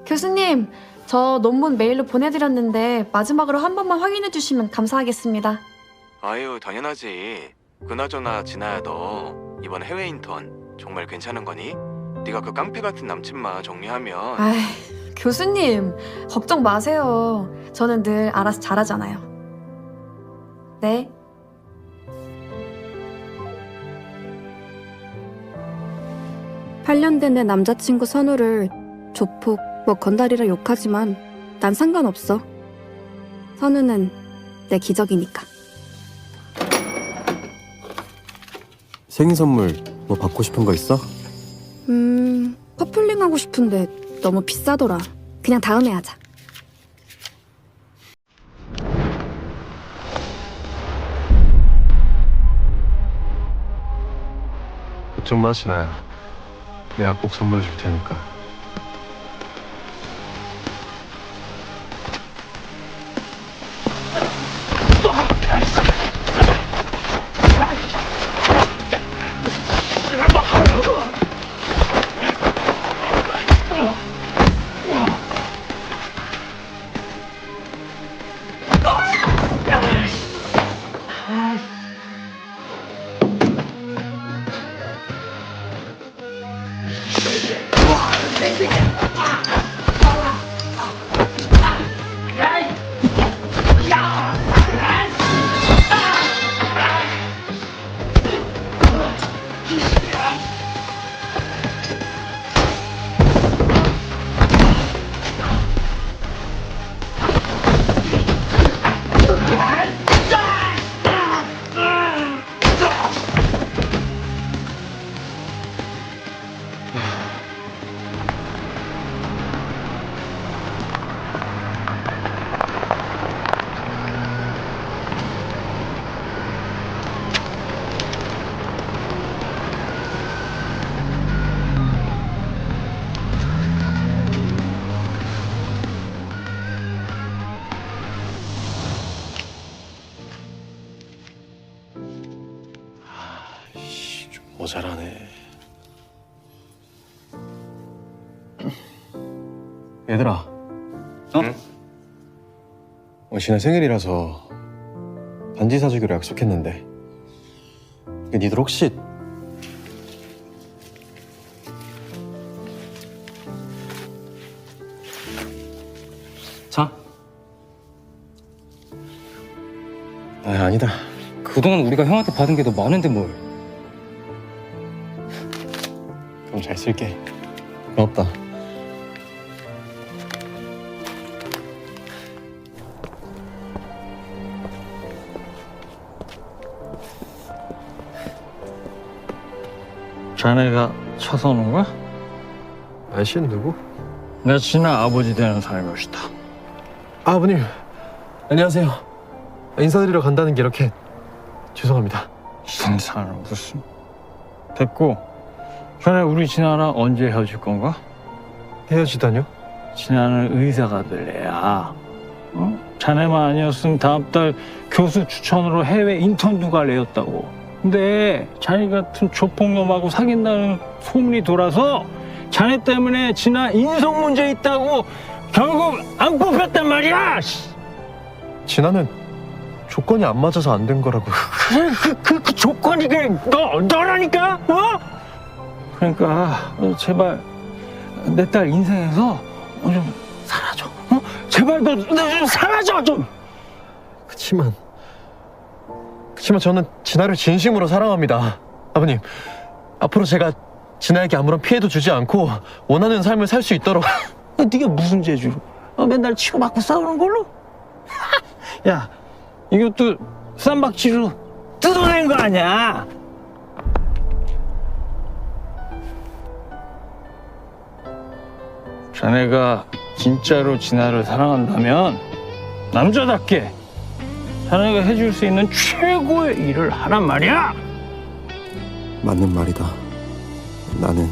교수님, 저 논문 메일로 보내드렸는데 마지막으로 한 번만 확인해 주시면 감사하겠습니다. 아유, 당연하지. 그나저나 진아야, 너 이번 해외 인턴 정말 괜찮은 거니? 네가 그 깡패 같은 남친만 정리하면. 아이, 교수님, 걱정 마세요. 저는 늘 알아서 잘하잖아요. 네. (8년) 된 내 남자친구 선우를 조폭, 건달이라 욕하지만 난 상관없어. 선우는 내 기적이니까. 생일 선물 뭐 받고 싶은 거 있어? 커플링 하고 싶은데 너무 비싸더라. 그냥 다음에 하자. 걱정 마, 진아야. 내가 꼭 선물 줄 테니까. 모자라네. 얘들아. 응? 진아 생일이라서 반지 사주기로 약속했는데 니들 혹시 자, 아니다. 그동안 우리가 형한테 받은 게 더 많은데 뭘. 그럼 잘 쓸게. 고맙다. 자네가 쳐서 오는 거야? 아저씨는 누구? 내 진아 아버지 되는 사람이 것이다. 아버님, 안녕하세요. 인사드리러 간다는 게 이렇게 죄송합니다. 인사는 무슨. 됐고, 자네 우리 진아랑 언제 헤어질 건가? 헤어지다뇨? 진아는 의사가 될래야. 자네만 아니었으면 다음 달 교수 추천으로 해외 인턴도 갈 애였다고. 근데 자네 같은 조폭놈하고 사귄다는 소문이 돌아서 자네 때문에 진아 인성 문제 있다고 결국 안 뽑혔단 말이야. 진아는 조건이 안 맞아서 안 된 거라고. 그래, 그 조건이 그냥 너라니까. 그러니까 제발 내 딸 인생에서 좀 사라져. 제발 너 좀 사라져 좀. 그치만 저는 진아를 진심으로 사랑합니다. 아버님, 앞으로 제가 진아에게 아무런 피해도 주지 않고 원하는 삶을 살 수 있도록. 네가 무슨 재주로 맨날 치고받고 싸우는 걸로? 야, 이것도 쌈박질로 뜯어낸 거 아니야? 자네가 진짜로 진아를 사랑한다면 남자답게 자네가 해줄 수 있는 최고의 일을 하란 말이야. 맞는 말이다. 나는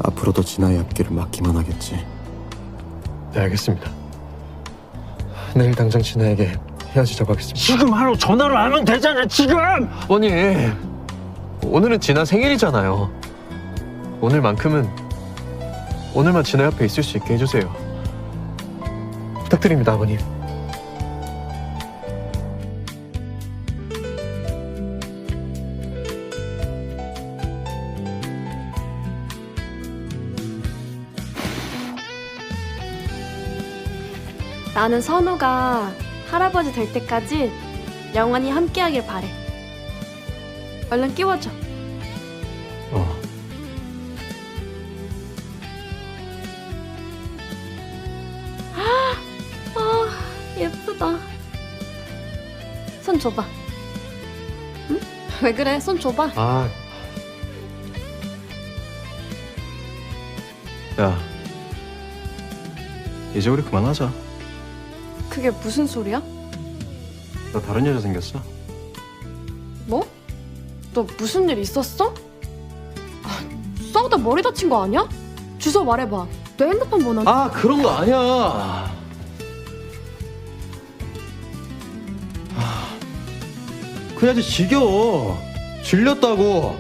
앞으로도 진아의 앞길을 막기만 하겠지. 네, 알겠습니다. 내일 당장 진아에게 헤어지자고 하겠습니다. 지금 하루 전화로 하면 되잖아, 지금! 아버님, 오늘은 진아 생일이잖아요. 오늘만큼은 오늘만 진아 옆에 있을 수 있게 해주세요. 부탁드립니다, 아버님. 나는 선우가 할아버지 될 때까지 영원히 함께하길 바래. 얼른 끼워줘. 어. 예쁘다. 손 줘봐. 응? 왜 그래? 손 줘봐. 아. 야. 이제 우리 그만하자. 그게 무슨 소리야? 나 다른 여자 생겼어? 뭐? 너 무슨 일 있었어? 싸우다 머리 다친 거 아니야? 주소 말해봐. 내 핸드폰 번호. 아, 그런 거 아니야. 그냥 이제 지겨워. 질렸다고.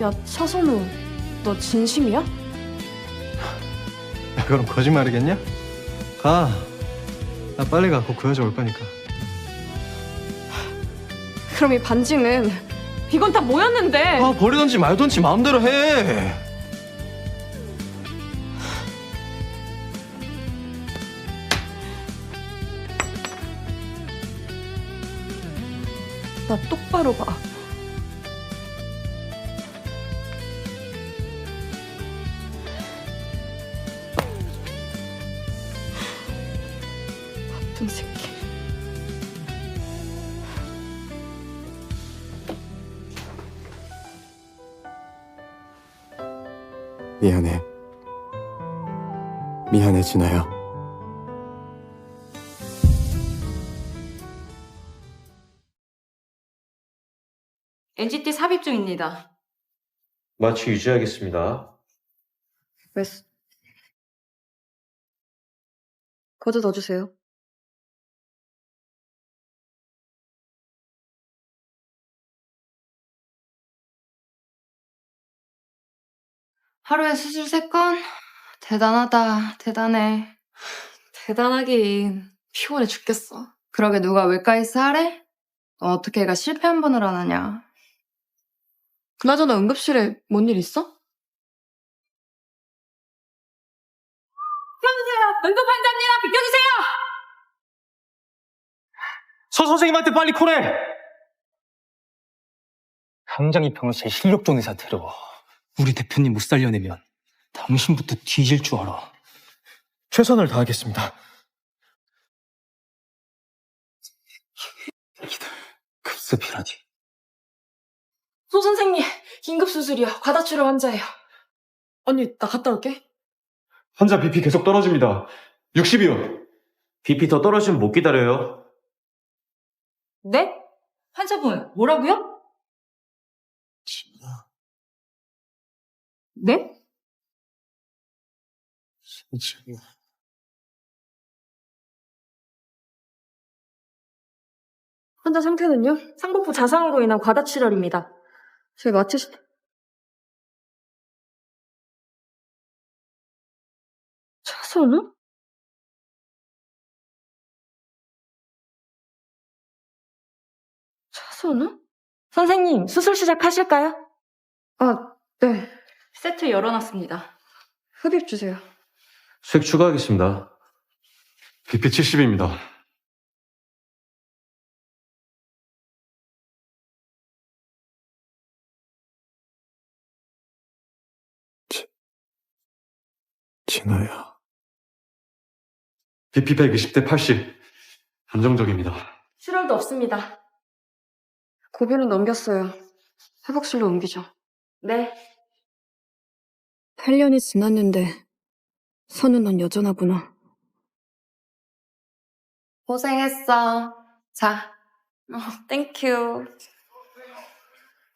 야, 차선우. 너 진심이야? 야, 그럼 거짓말이겠냐? 가. 나 빨리 가. 곧 그 여자 올 거니까. 그럼 이 반지는 이건 다 뭐였는데? 아, 버리던지 말던지 마음대로 해. 나 똑바로 봐. 나쁜 새끼. 미안해. 미안해, 진아야. NCT 삽입 중입니다. 마취 유지하겠습니다. 왜? 거저 넣어주세요. 하루에 수술 3건? 대단하다. 대단해. 대단하긴 피곤해 죽겠어. 그러게 누가 외과에서 하래? 너 어떻게 애가 실패 한 번을 안 하냐? 그나저나 응급실에 뭔 일 있어? 응급환자입니다. 비켜주세요. 서 선생님한테 빨리 콜해! 당장 이 병을 제 실력 좋은 의사 데려와. 우리 대표님 못 살려내면 당신부터 뒤질 줄 알아. 최선을 다하겠습니다. 애기들 급습이라니. 소 선생님, 긴급 수술이요. 과다출혈 환자예요. 언니, 나 갔다 올게. 환자 BP 계속 떨어집니다. 60이요. BP 더 떨어지면 못 기다려요. 네? 환자분, 뭐라고요? 네? 환자 상태는요? 상복부 자상으로 인한 과다출혈입니다. 저희 마취시... 차선우? 차선우? 선생님, 수술 시작하실까요? 아, 네. 세트 열어놨습니다. 흡입 주세요. 수액 추가하겠습니다. BP 70입니다. 진아야. BP 120대 80. 안정적입니다. 출혈도 없습니다. 고비는 넘겼어요. 회복실로 옮기죠. 네. 8년이 지났는데 선우 넌 여전하구나. 고생했어. 자, 땡큐.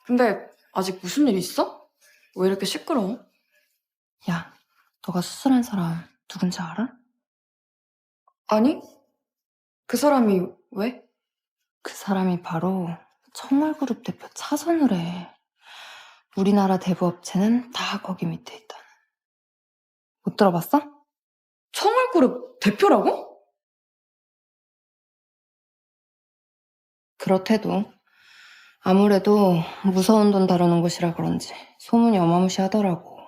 근데 아직 무슨 일 있어? 왜 이렇게 시끄러워? 야, 너가 수술한 사람 누군지 알아? 아니? 그 사람이 왜? 그 사람이 바로 청월그룹 대표 차선우래. 우리나라 대부업체는 다 거기 밑에 있다는. 못 들어봤어? 청월그룹 대표라고? 그렇대도. 아무래도 무서운 돈 다루는 곳이라 그런지 소문이 어마무시하더라고.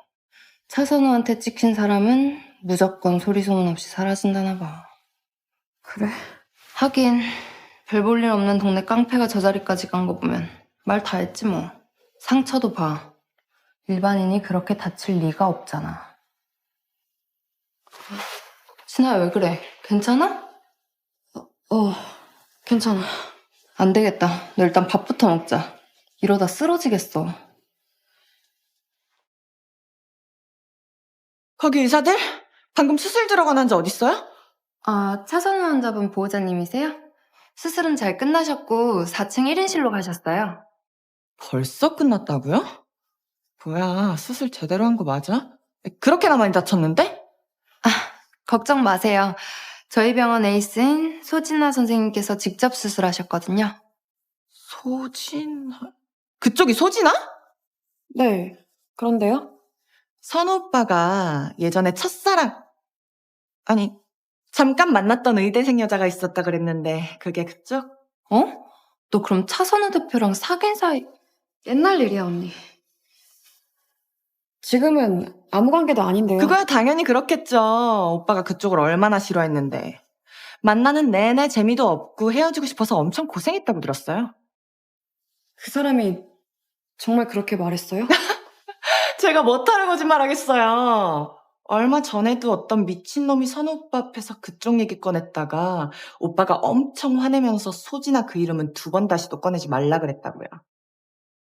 차선우한테 찍힌 사람은 무조건 소리 소문 없이 사라진다나 봐. 그래. 하긴 별 볼 일 없는 동네 깡패가 저 자리까지 간 거 보면 말 다 했지 뭐. 상처도 봐. 일반인이 그렇게 다칠 리가 없잖아. 진아야 왜 그래? 괜찮아? 괜찮아. 안 되겠다. 너 일단 밥부터 먹자. 이러다 쓰러지겠어. 거기 의사들? 방금 수술 들어가 난 지 어딨어요? 아, 차선우 환자분 보호자님이세요? 수술은 잘 끝나셨고 4층 1인실로 가셨어요. 벌써 끝났다고요? 뭐야, 수술 제대로 한 거 맞아? 그렇게나 많이 다쳤는데? 걱정 마세요. 저희 병원 에이스인 소진아 선생님께서 직접 수술하셨거든요. 그쪽이 소진아? 네. 그런데요? 선우 오빠가 예전에 첫사랑, 아니, 잠깐 만났던 의대생 여자가 있었다 그랬는데, 그게 그쪽? 어? 너 그럼 차선우 대표랑 사귄 사이... 옛날 일이야, 언니. 지금은 아무 관계도 아닌데요. 그거야 당연히 그렇겠죠. 오빠가 그쪽을 얼마나 싫어했는데. 만나는 내내 재미도 없고 헤어지고 싶어서 엄청 고생했다고 들었어요. 그 사람이 정말 그렇게 말했어요? 제가 못하는 거짓말 하겠어요. 얼마 전에도 어떤 미친놈이 선우 오빠 앞에서 그쪽 얘기 꺼냈다가 오빠가 엄청 화내면서 소진아 그 이름은 2번 다시 또 꺼내지 말라 그랬다고요.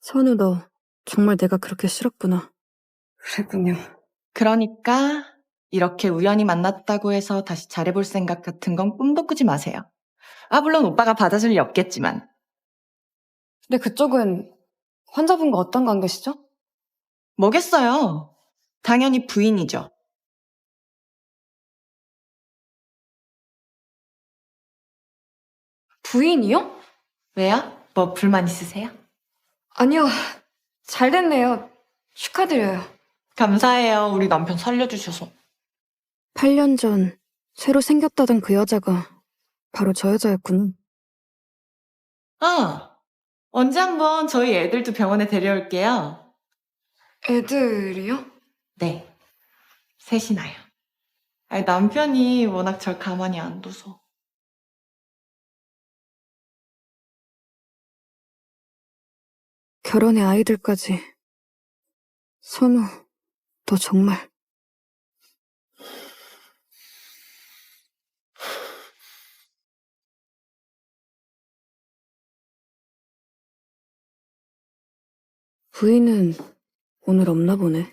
선우, 너 정말 내가 그렇게 싫었구나. 그랬군요. 그러니까 이렇게 우연히 만났다고 해서 다시 잘해볼 생각 같은 건 꿈도 꾸지 마세요. 아, 물론 오빠가 받아줄 리 없겠지만. 근데 그쪽은 환자분과 어떤 관계시죠? 뭐겠어요. 당연히 부인이죠. 부인이요? 왜요? 뭐 불만 있으세요? 아니요. 잘 됐네요. 축하드려요. 감사해요. 우리 남편 살려주셔서. 8년 전 새로 생겼다던 그 여자가 바로 저 여자였구나. 아, 언제 한번 저희 애들도 병원에 데려올게요. 애들이요? 네, 셋이나요. 아니, 남편이 워낙 절 가만히 안 둬서. 결혼에 아이들까지. 선우, 너 정말. 부인은 오늘 없나 보네.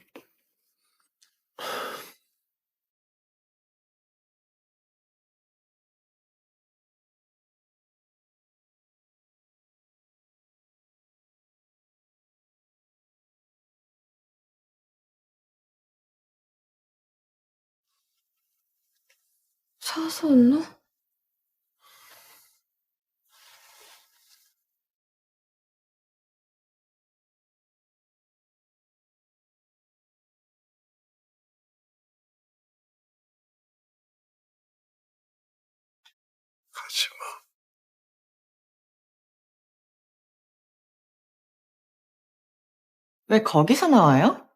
차선우? 가지마. 왜 거기서 나와요?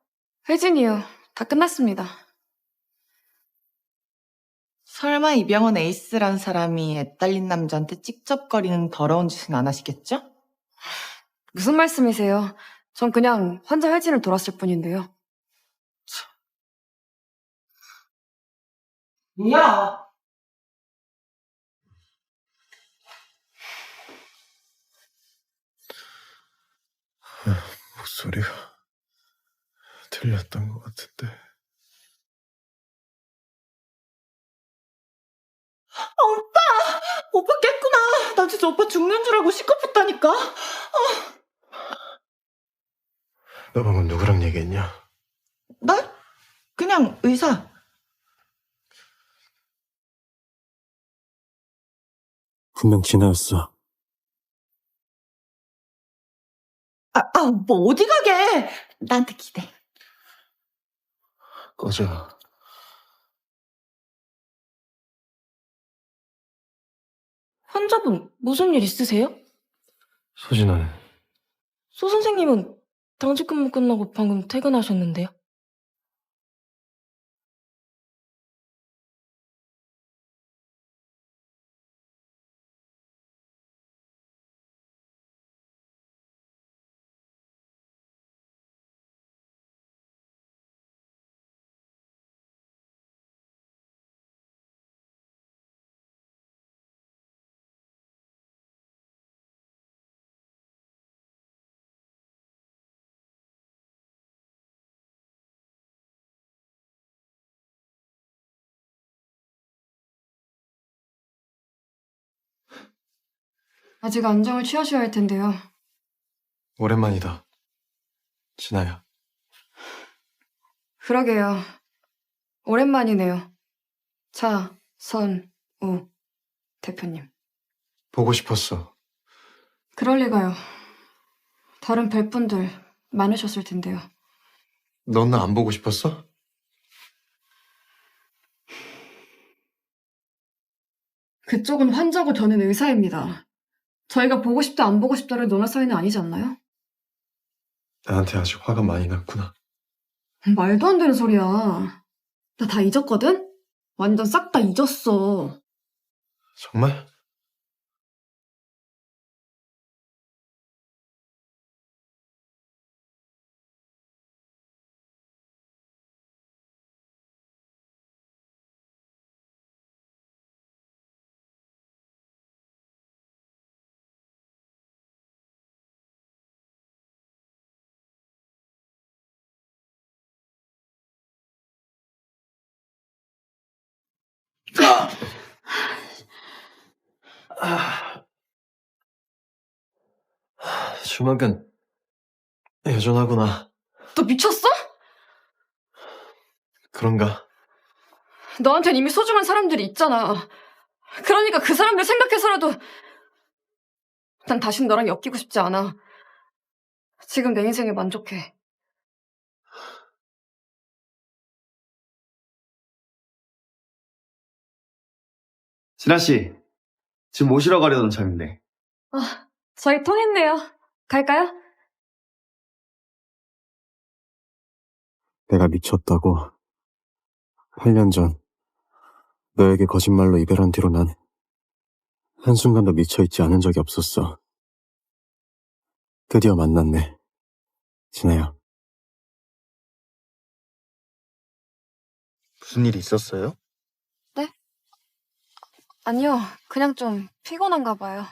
혜진이요. 다 끝났습니다. 설마 이 병원 에이스란 사람이 애 딸린 남자한테 찝쩍거리는 더러운 짓은 안 하시겠죠? 무슨 말씀이세요? 전 그냥 환자 혜진을 돌았을 뿐인데요. 야! 목소리가 들렸던 것 같은데. 오빠 깼구나. 나 진짜 오빠 죽는 줄 알고 시겁했다니까. 너 방금 누구랑 얘기했냐? 나? 그냥 의사. 분명 진아였어. 아, 뭐 어디 가게? 나한테 기대. 꺼져. 환자분 무슨 일 있으세요? 소진아는 소 선생님은 당직 근무 끝나고 방금 퇴근하셨는데요. 아직 안정을 취하셔야 할 텐데요. 오랜만이다. 진아야. 그러게요. 오랜만이네요. 차, 선, 우 대표님. 보고 싶었어. 그럴 리가요. 다른 뵐분들 많으셨을 텐데요. 넌 나 안 보고 싶었어? 그쪽은 환자고 저는 의사입니다. 저희가 보고 싶다 안 보고 싶다를 논할 사이는 아니지 않나요? 나한테 아직 화가 많이 났구나. 말도 안 되는 소리야. 나 다 잊었거든? 완전 싹 다 잊었어. 정말? 조만간 여전하구나. 너 미쳤어? 그런가? 너한텐 이미 소중한 사람들이 있잖아. 그러니까 그 사람들 생각해서라도 난 다신 너랑 엮이고 싶지 않아. 지금 내 인생에 만족해. 진아 씨, 지금 모시러 가려던 참인데. 저희 통했네요. 갈까요? 내가 미쳤다고. 8년 전 너에게 거짓말로 이별한 뒤로 난 한순간도 미쳐있지 않은 적이 없었어. 드디어 만났네. 진아야. 무슨 일이 있었어요? 아니요. 그냥 좀 피곤한가 봐요.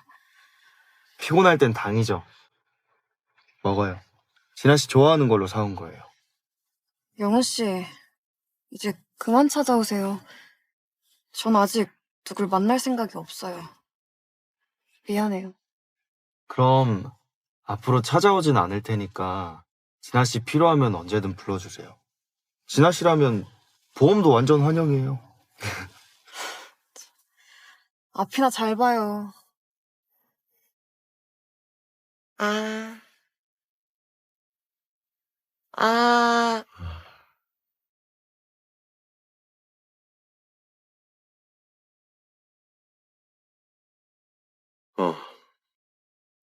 피곤할 땐 당이죠. 먹어요. 진아 씨 좋아하는 걸로 사온 거예요. 영훈 씨, 이제 그만 찾아오세요. 전 아직 누굴 만날 생각이 없어요. 미안해요. 그럼 앞으로 찾아오진 않을 테니까 진아 씨 필요하면 언제든 불러주세요. 진아 씨라면 보험도 완전 환영이에요. 앞이나 잘 봐요. 아. 아.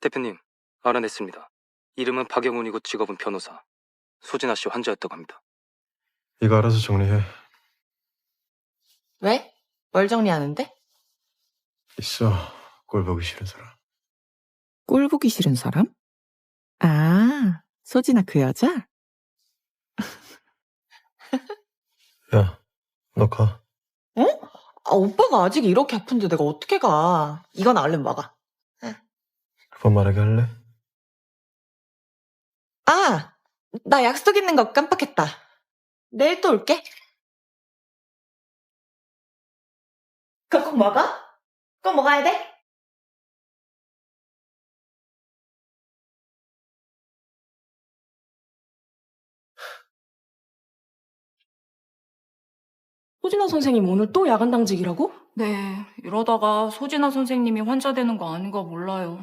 대표님, 알아냈습니다. 이름은 박영훈이고 직업은 변호사. 소진아 씨 환자였다고 합니다. 이거 알아서 정리해. 왜? 뭘 정리하는데? 있어. 꼴 보기 싫은 사람. 꼴 보기 싫은 사람? 아, 소진아 그 여자? 야, 너 가. 어? 아, 오빠가 아직 이렇게 아픈데 내가 어떻게 가? 이건 얼른 먹어. 그만 말하게 할래? 아, 나 약속 있는 거 깜빡했다. 내일 또 올게. 그거 꼭 먹어? 꼭 먹어야 돼? 소진아 선생님 오늘 또 야간 당직이라고? 네, 이러다가 소진아 선생님이 환자 되는 거 아닌가 몰라요.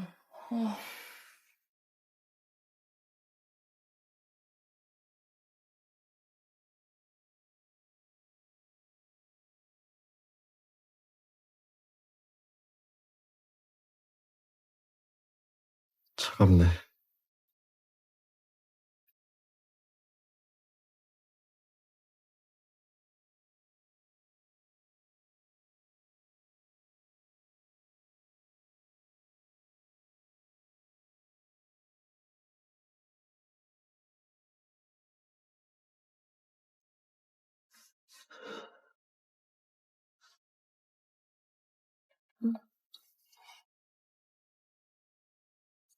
차갑네.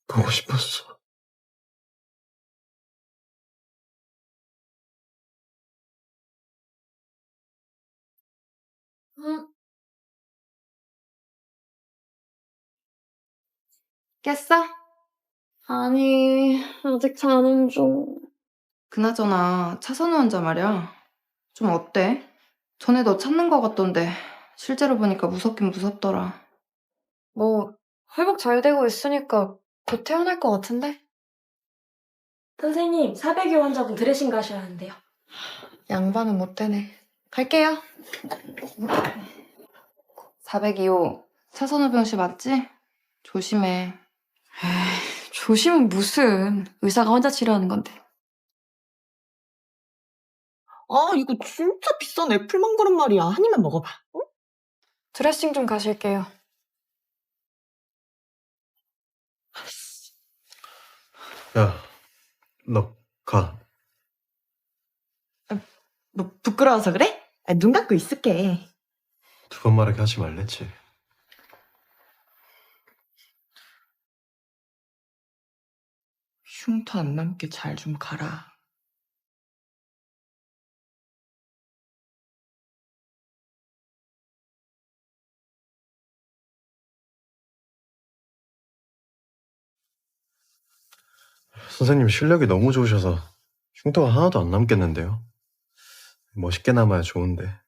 보고 싶었어. 깼어? 아니, 아직 자는 중. 그나저나 차선우 환자 말이야. 좀 어때? 전에 너 찾는 거 같던데 실제로 보니까 무섭긴 무섭더라. 뭐, 회복 잘 되고 있으니까 곧 태어날 것 같은데? 선생님, 400여 환자분 드레싱 가셔야 하는데요. 양반은 못 되네. 갈게요. 402호 차선우 병씨 맞지? 조심해. 조심은 무슨. 의사가 환자 치료하는 건데. 아, 이거 진짜 비싼 애플망고란 말이야. 한 입만 먹어봐. 응? 드레싱 좀 가실게요. 야, 너 가. 뭐 부끄러워서 그래? 아, 눈 감고 있을게. 두 번 말하게 하지 말랬지. 흉터 안 남게 잘 좀 가라. 선생님 실력이 너무 좋으셔서 흉터가 하나도 안 남겠는데요. 멋있게 남아야 좋은데.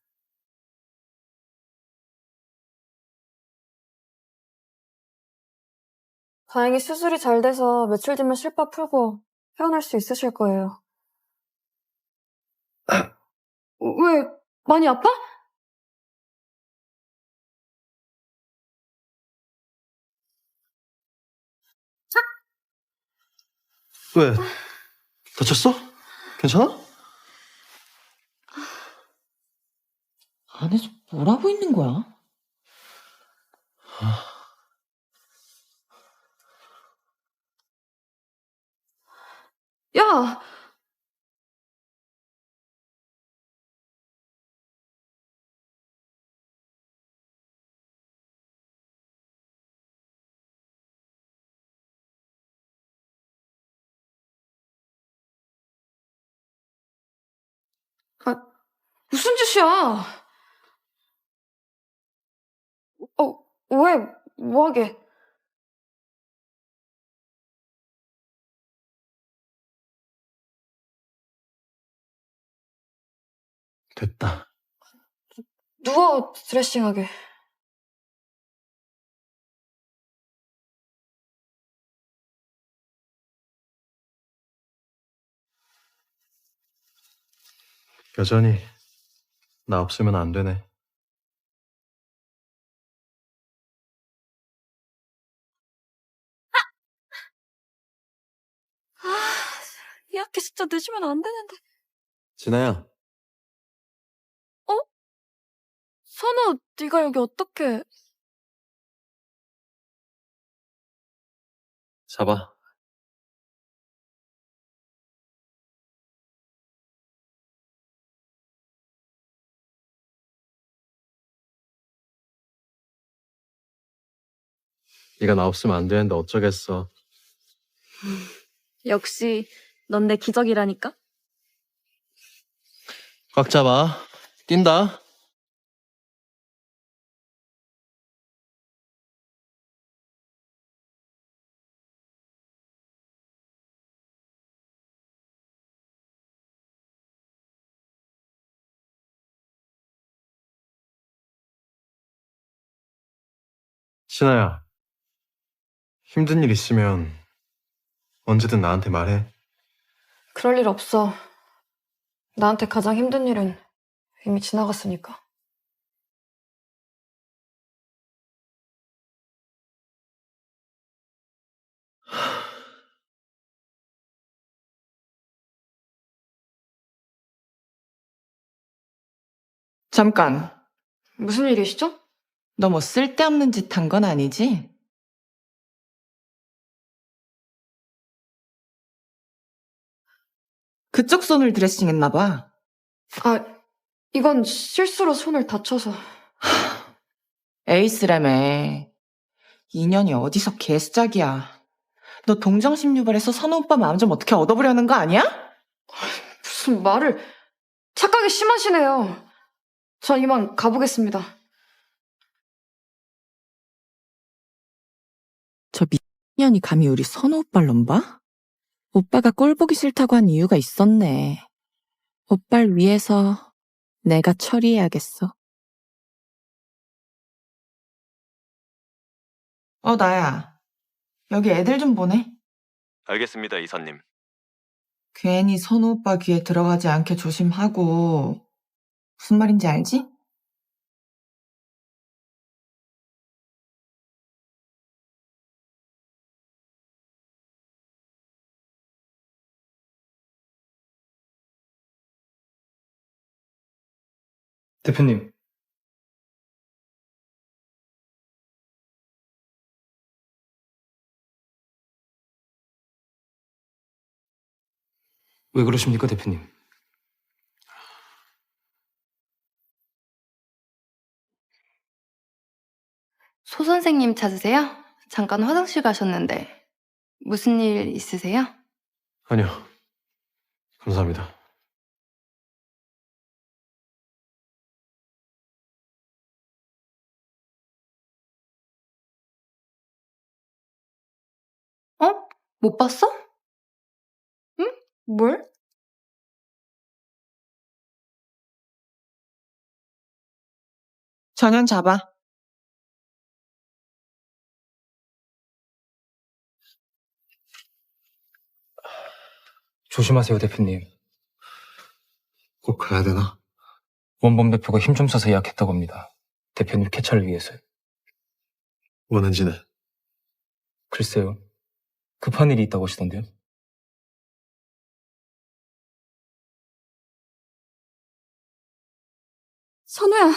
다행히 수술이 잘 돼서 며칠 뒤면 실밥 풀고 퇴원할 수 있으실 거예요. 왜? 많이 아파? 왜? 다쳤어? 괜찮아? 안에서 뭘 하고 있는 거야? 야! 아, 무슨 짓이야? 왜? 뭐하게? 됐다. 누워 드레싱하게. 여전히 나 없으면 안 되네. 이렇게 진짜 늦으면 안 되는데. 진아야, 선우, 네가 여기 어떻게? 잡아. 네가 나 없으면 안 되는데 어쩌겠어. 역시, 넌 내 기적이라니까? 꽉 잡아. 뛴다. 진아야, 힘든 일 있으면 언제든 나한테 말해. 그럴 일 없어. 나한테 가장 힘든 일은 이미 지나갔으니까. 잠깐, 무슨 일이시죠? 너 뭐 쓸데없는 짓 한 건 아니지? 그쪽 손을 드레싱했나 봐. 아, 이건 실수로 손을 다쳐서. 에이스라며. 인연이 어디서 개수작이야. 너 동정심 유발해서 선우 오빠 마음 좀 어떻게 얻어보려는 거 아니야? 무슨 말을. 착각이 심하시네요. 전 이만 가보겠습니다. 저 미년이 감히 우리 선우 오빠를 넘봐? 오빠가 꼴 보기 싫다고 한 이유가 있었네. 오빠를 위해서 내가 처리해야겠어. 나야. 여기 애들 좀 보내. 알겠습니다, 이사님. 괜히 선우 오빠 귀에 들어가지 않게 조심하고. 무슨 말인지 알지? 대표님. 왜 그러십니까, 대표님? 소 선생님 찾으세요? 잠깐 화장실 가셨는데. 무슨 일 있으세요? 아니요. 감사합니다. 못 봤어? 응? 뭘? 전현 잡아. 조심하세요, 대표님. 꼭 가야 되나? 원범 대표가 힘 좀 써서 예약했다고 합니다. 대표님 캐차를 위해서요. 원한지는? 글쎄요. 급한 일이 있다고 하시던데요. 선우야.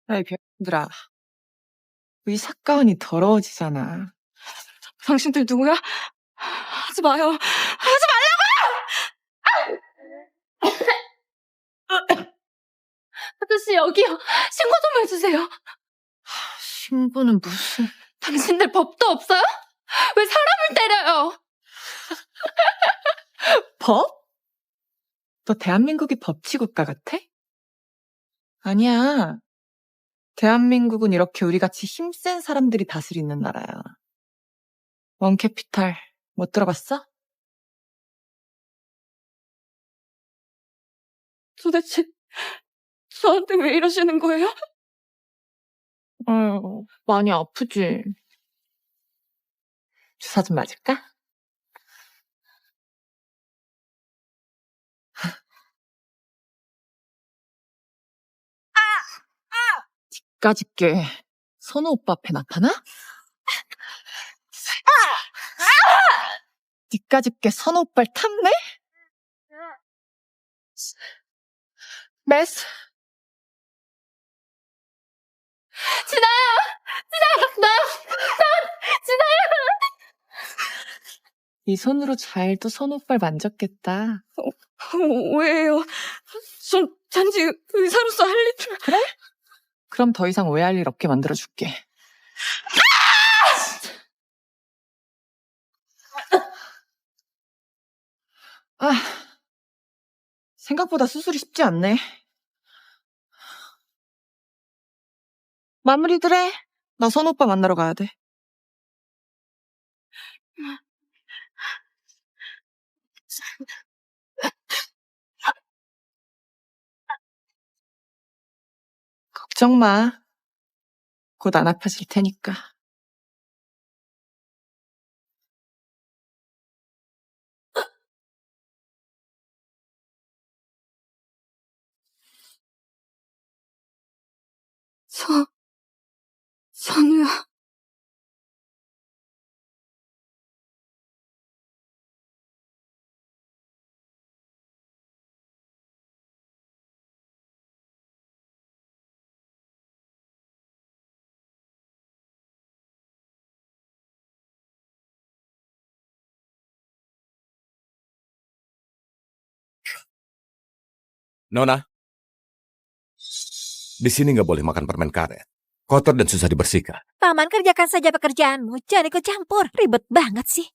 아이, 병들아. 이 삭가운이 더러워지잖아. 당신들 누구야? 하지 마요. 하지 말라고! 아저씨, 여기요. 신고 좀 해주세요. 신부는 무슨... 당신들 법도 없어요? 왜 사람을 때려요? 법? 너 대한민국이 법치국가 같아? 아니야. 대한민국은 이렇게 우리같이 힘센 사람들이 다스리는 나라야. 원캐피탈 못 들어봤어? 도대체 저한테 왜 이러시는 거예요? 많이 아프지? 주사 좀 맞을까? 까짓게 선우 오빠 앞에 나타나? 니까짓게 선우 오빠를 탐내? 메스 진아야! 이 손으로 잘도 선우 오빠를 만졌겠다. 왜요? 전 단지 의사로서 할 일... 그래? 그럼 더 이상 오해할 일 없게 만들어줄게. 생각보다 수술이 쉽지 않네. 마무리들 해. 나 선우 오빠 만나러 가야 돼. 걱정 마. 곧 안 아파질 테니까. 선우야. Nona, di sini nggak boleh makan permen karet. Kotor dan susah dibersihkan. Paman, kerjakan saja pekerjaanmu. Jangan ikut campur. Ribet banget sih.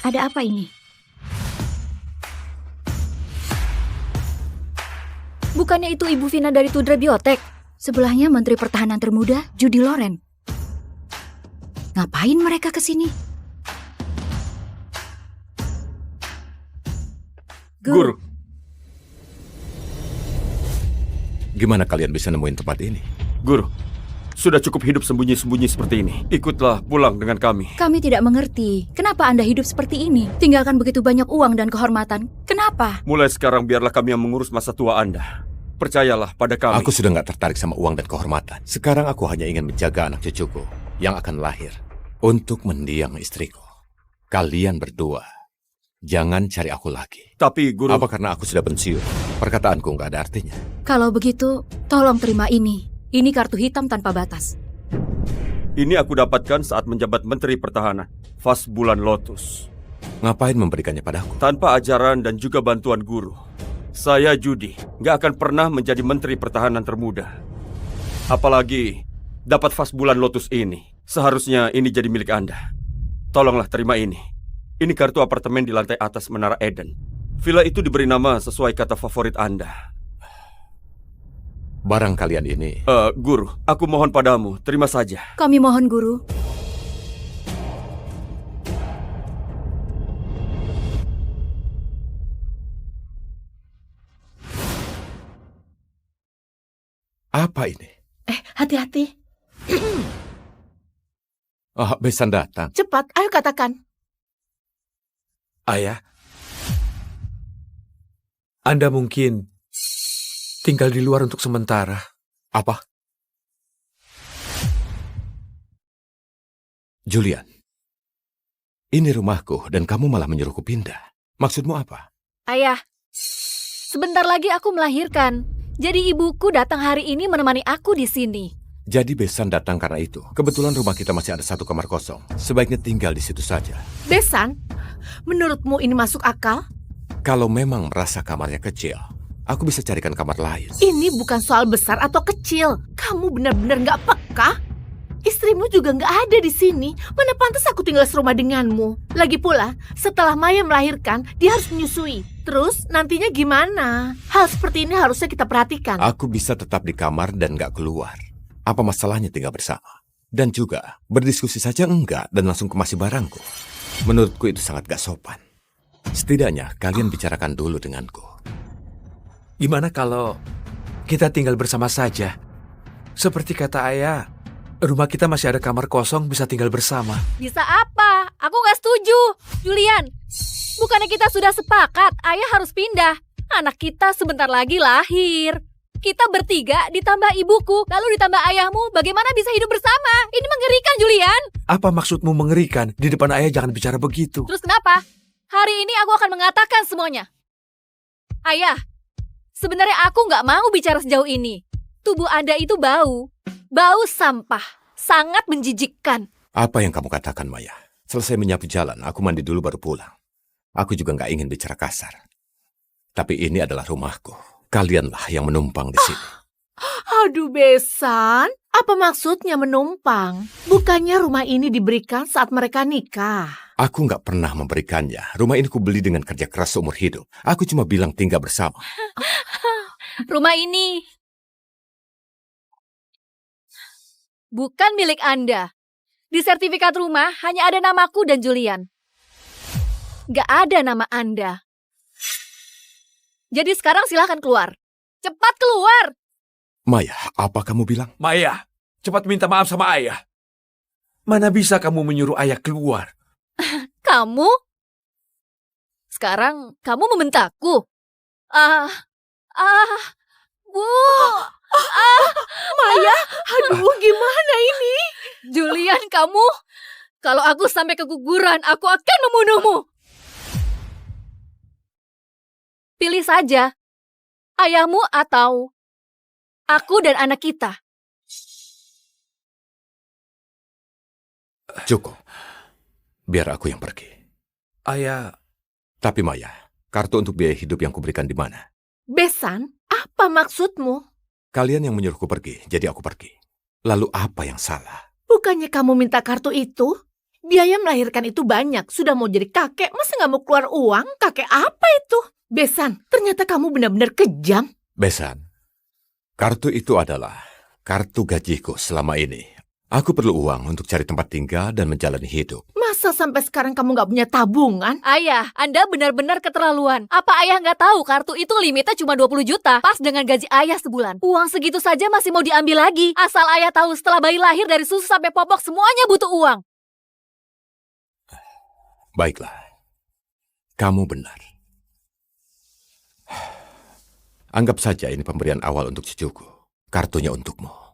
Ada apa ini? Bukannya itu Ibu Vina dari Tudra Biotek? Sebelahnya Menteri Pertahanan termuda, Judy Loren. Ngapain mereka ke sini? Guru. Gimana kalian bisa nemuin tempat ini? Guru, sudah cukup hidup sembunyi-sembunyi seperti ini. Ikutlah pulang dengan kami. Kami tidak mengerti. Kenapa Anda hidup seperti ini? Tinggalkan begitu banyak uang dan kehormatan. Kenapa? Mulai sekarang biarlah kami yang mengurus masa tua Anda. Percayalah pada kami. Aku sudah nggak tertarik sama uang dan kehormatan. Sekarang aku hanya ingin menjaga anak cucuku yang akan lahir untuk mendiang istriku. Kalian berdua, jangan cari aku lagi. Tapi guru... Apa karena aku sudah pensiun? Perkataanku nggak ada artinya. Kalau begitu, tolong terima ini. Ini kartu hitam tanpa batas. Ini aku dapatkan saat menjabat Menteri Pertahanan. Fas bulan Lotus. Ngapain memberikannya padaku? Tanpa ajaran dan juga bantuan guru. Saya Judy, nggak akan pernah menjadi Menteri Pertahanan termuda. Apalagi dapat Fas bulan Lotus ini. Seharusnya ini jadi milik Anda. Tolonglah terima ini. Ini kartu apartemen di lantai atas Menara Eden. Villa itu diberi nama sesuai kata favorit Anda. Barang kalian ini... Guru, aku mohon padamu, terima saja. Kami mohon, Guru. Apa ini? Hati-hati. Oh, Besan datang. Cepat, ayo katakan. Ayah, Anda mungkin tinggal di luar untuk sementara. Apa? Julian, ini rumahku dan kamu malah menyuruhku pindah. Maksudmu apa? Ayah, sebentar lagi aku melahirkan. Jadi ibuku datang hari ini menemani aku di sini. Jadi Besan datang karena itu. Kebetulan rumah kita masih ada satu kamar kosong. Sebaiknya tinggal di situ saja. Besan, menurutmu ini masuk akal? Kalau memang merasa kamarnya kecil, aku bisa carikan kamar lain. Ini bukan soal besar atau kecil. Kamu benar-benar nggak peka. Istrimu juga nggak ada di sini. Mana pantas aku tinggal serumah denganmu. Lagi pula, setelah Maya melahirkan, dia harus menyusui. Terus nantinya gimana? Hal seperti ini harusnya kita perhatikan. Aku bisa tetap di kamar dan nggak keluar. Apa masalahnya tinggal bersama? Dan juga berdiskusi saja enggak dan langsung kemasi barangku. Menurutku itu sangat gak sopan. Setidaknya kalian bicarakan dulu denganku. Gimana kalau kita tinggal bersama saja? Seperti kata ayah, rumah kita masih ada kamar kosong, bisa tinggal bersama. Bisa apa? Aku nggak setuju. Julian, bukannya kita sudah sepakat ayah harus pindah? Anak kita sebentar lagi lahir. Kita bertiga ditambah ibuku, lalu ditambah ayahmu. Bagaimana bisa hidup bersama? Ini mengerikan, Julian. Apa maksudmu mengerikan? Di depan ayah jangan bicara begitu. Terus kenapa? Hari ini aku akan mengatakan semuanya. Ayah, sebenarnya aku nggak mau bicara sejauh ini. Tubuh Anda itu bau. Bau sampah. Sangat menjijikkan. Apa yang kamu katakan, Maya? Selesai menyapu jalan, aku mandi dulu baru pulang. Aku juga nggak ingin bicara kasar. Tapi ini adalah rumahku. Kalianlah yang menumpang di sini. Aduh Besan, apa maksudnya menumpang? Bukannya rumah ini diberikan saat mereka nikah? Aku nggak pernah memberikannya. Rumah ini kubeli dengan kerja keras seumur hidup. Aku cuma bilang tinggal bersama. Rumah ini bukan milik Anda. Di sertifikat rumah hanya ada namaku dan Julian. Gak ada nama Anda. Jadi sekarang silahkan keluar. Cepat keluar! Maya, apa kamu bilang? Maya, cepat minta maaf sama ayah. Mana bisa kamu menyuruh ayah keluar? Kamu? Sekarang kamu membentakku? Bu! Maya, aduh gimana ini? Julian, kamu? Kalau aku sampai keguguran, aku akan membunuhmu. Pilih saja, ayahmu atau aku dan anak kita. Cukup. biar aku yang pergi. Ayah, Tapi Maya, kartu untuk biaya hidup yang kuberikan di mana? Besan, apa maksudmu? Kalian yang menyuruhku pergi, jadi aku pergi. Lalu apa yang salah? Bukannya kamu minta kartu itu? Biaya melahirkan itu banyak. Sudah mau jadi kakek, masa nggak mau keluar uang? Kakek apa itu? Besan, ternyata kamu benar-benar kejam. Besan, kartu itu adalah kartu gajiku selama ini. Aku perlu uang untuk cari tempat tinggal dan menjalani hidup. Masa sampai sekarang kamu nggak punya tabungan? Ayah, Anda benar-benar keterlaluan. Apa ayah nggak tahu kartu itu limitnya cuma 20 juta, pas dengan gaji ayah sebulan. Uang segitu saja masih mau diambil lagi. Asal ayah tahu setelah bayi lahir dari susu sampai popok semuanya butuh uang. Baiklah, kamu benar. Anggap saja ini pemberian awal untuk cucuku. Kartunya untukmu.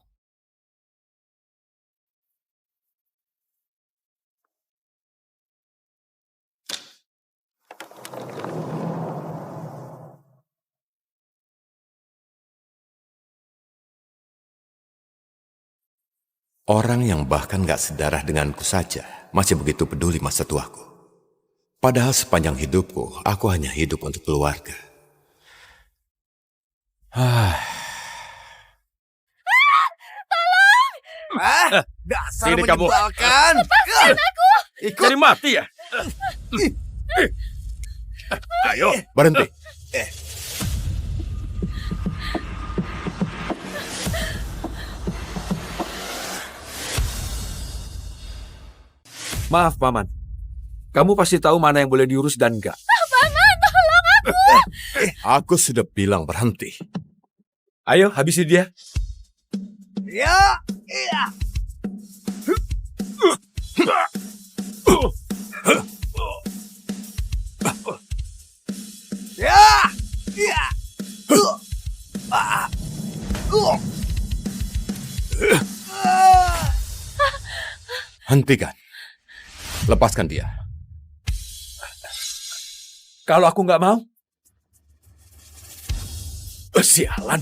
Orang yang bahkan gak sedarah denganku saja masih begitu peduli masa tuaku. Padahal sepanjang hidupku, aku hanya hidup untuk keluarga. Dasar menyebalkan. Lepaskan aku! Cari mati ya? Ayo, berhenti. maaf Paman. Kamu pasti tahu mana yang boleh diurus dan enggak. Paman, tolong aku! Aku sudah bilang berhenti. Ayo, habisi dia. Ya, iya. Ya, iya. Hentikan. Lepaskan dia. Kalau aku nggak mau, sialan.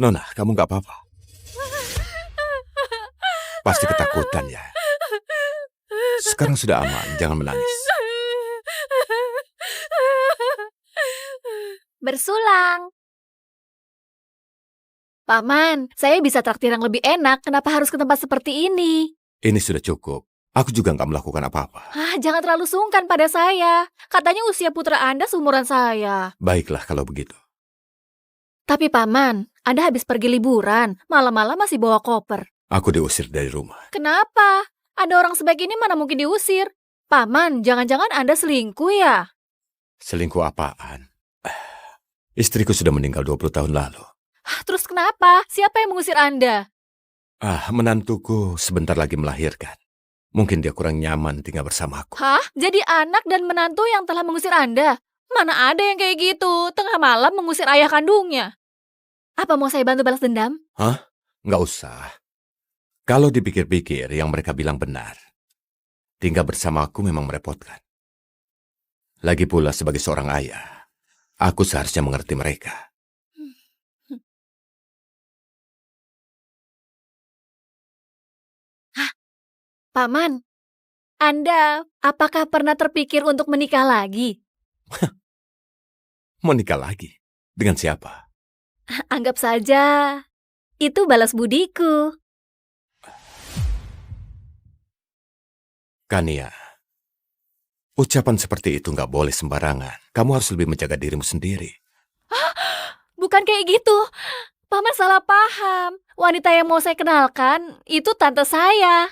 Nona, kamu nggak apa-apa. Pasti ketakutan ya. Sekarang sudah aman, jangan menangis. Bersulang. Paman, saya bisa traktir yang lebih enak. Kenapa harus ke tempat seperti ini? Ini sudah cukup. Aku juga nggak melakukan apa-apa. Jangan terlalu sungkan pada saya. Katanya usia putra Anda seumuran saya. Baiklah kalau begitu. Tapi Paman, Anda habis pergi liburan. Malam-malam masih bawa koper. Aku diusir dari rumah. Kenapa? Ada orang sebaik ini mana mungkin diusir? Paman, jangan-jangan Anda selingkuh ya? Selingkuh apaan? Istriku sudah meninggal 20 tahun lalu. Terus kenapa? Siapa yang mengusir Anda? Menantuku sebentar lagi melahirkan. Mungkin dia kurang nyaman tinggal bersamaku. Hah? Jadi anak dan menantu yang telah mengusir Anda? Mana ada yang kayak gitu? Tengah malam mengusir ayah kandungnya. Apa mau saya bantu balas dendam? Hah? Nggak usah. Kalau dipikir-pikir yang mereka bilang benar. Tinggal bersamaku memang merepotkan. Lagi pula sebagai seorang ayah, aku seharusnya mengerti mereka. Hah? Paman, Anda apakah pernah terpikir untuk menikah lagi? Menikah lagi? Dengan siapa? Anggap saja itu balas budiku. Kania, ucapan seperti itu nggak boleh sembarangan. Kamu harus lebih menjaga dirimu sendiri. Bukan kayak gitu. Paman salah paham. Wanita yang mau saya kenalkan itu tante saya.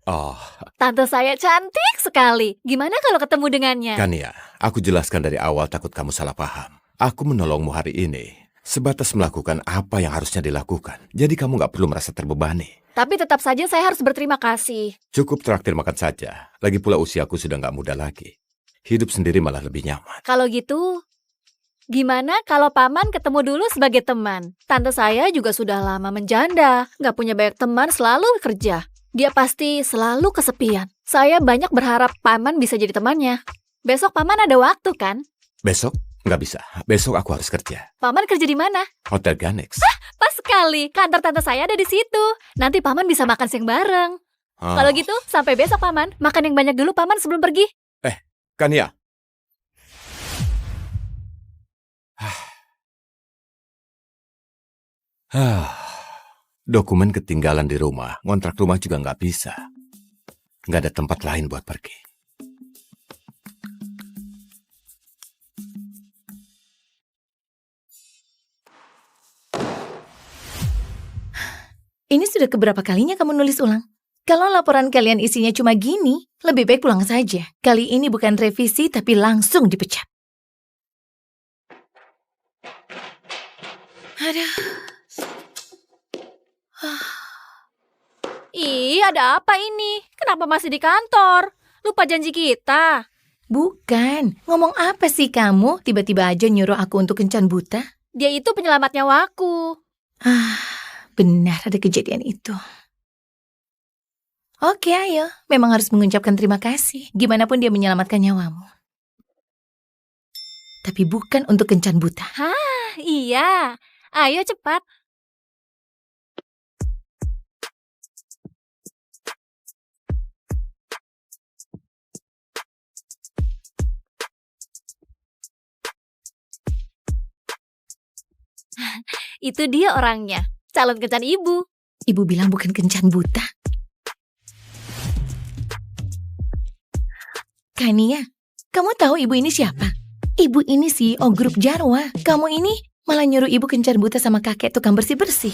Oh, Tante saya cantik sekali. Gimana kalau ketemu dengannya? Kania, aku jelaskan dari awal takut kamu salah paham. Aku menolongmu hari ini sebatas melakukan apa yang harusnya dilakukan. Jadi kamu nggak perlu merasa terbebani. Tapi tetap saja saya harus berterima kasih. Cukup traktir makan saja. Lagi pula usiaku sudah nggak muda lagi. Hidup sendiri malah lebih nyaman. Kalau gitu, gimana kalau Paman ketemu dulu sebagai teman? Tante saya juga sudah lama menjanda. Nggak punya banyak teman, selalu kerja. Dia pasti selalu kesepian. Saya banyak berharap Paman bisa jadi temannya. Besok Paman ada waktu kan? Besok? Nggak bisa. Besok aku harus kerja. Paman kerja di mana? Hotel Ganex. Pas sekali, kantor tante saya ada di situ. Nanti Paman bisa makan siang bareng. Ah. Kalau gitu, sampai besok Paman. Makan yang banyak dulu Paman sebelum pergi. Kania. Dokumen ketinggalan di rumah. Ngontrak rumah juga nggak bisa. Nggak ada tempat lain buat pergi. Ini sudah keberapa kalinya kamu nulis ulang? Kalau laporan kalian isinya cuma gini, lebih baik pulang saja. Kali ini bukan revisi, tapi langsung dipecat. Aduh. Ih, ada apa ini? Kenapa masih di kantor? Lupa janji kita. Bukan, ngomong apa sih kamu? Tiba-tiba aja nyuruh aku untuk kencan buta? Dia itu penyelamat nyawaku. Benar ada kejadian itu. Oke, ayo. Memang harus mengucapkan terima kasih. Gimana pun dia menyelamatkan nyawamu. Tapi bukan untuk kencan buta. Hah, iya. Ayo cepat. Itu dia orangnya. Calon kencan ibu. Ibu bilang bukan kencan buta. Kania, kamu tahu ibu ini siapa? Ibu ini CEO grup Jarwa. Kamu ini malah nyuruh ibu kencan buta sama kakek tukang bersih-bersih.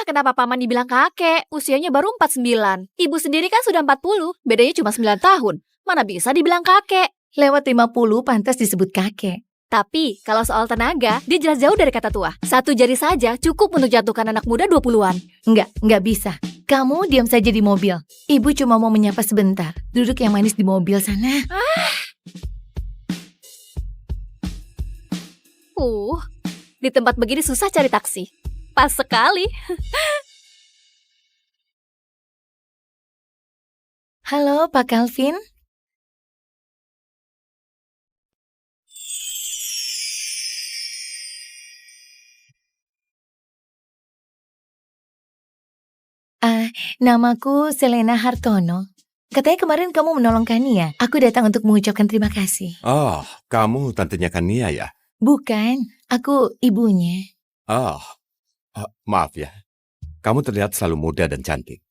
Kenapa Paman dibilang kakek? Usianya baru 49. Ibu sendiri kan sudah 40. Bedanya cuma 9 tahun. Mana bisa dibilang kakek? Lewat 50 pantas disebut kakek. Tapi, kalau soal tenaga, dia jelas jauh dari kata tua. 1 jari saja cukup untuk jatuhkan anak muda 20-an. Enggak bisa. Kamu diam saja di mobil. Ibu cuma mau menyapa sebentar. Duduk yang manis di mobil sana. Di tempat begini susah cari taksi. Pas sekali. Halo, Pak Calvin. Namaku Selena Hartono. Katanya kemarin kamu menolong Kania. Aku datang untuk mengucapkan terima kasih. Oh, kamu tantenya Kania ya? Bukan, aku ibunya. Maaf ya. Kamu terlihat selalu muda dan cantik.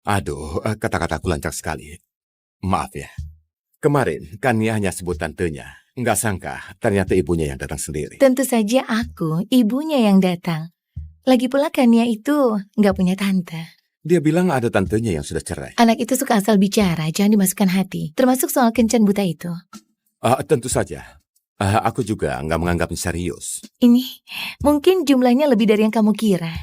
Aduh, kata-kataku lancar sekali. Maaf ya. Kemarin, Kania hanya sebut tantenya. Nggak sangka, ternyata ibunya yang datang sendiri. Tentu saja aku, ibunya yang datang. Lagi pula Kania itu nggak punya tante. Dia bilang ada tantenya yang sudah cerai. Anak itu suka asal bicara, jangan dimasukkan hati. Termasuk soal kencan buta itu. Tentu saja. Aku juga nggak menganggapnya serius. Ini, mungkin jumlahnya lebih dari yang kamu kira.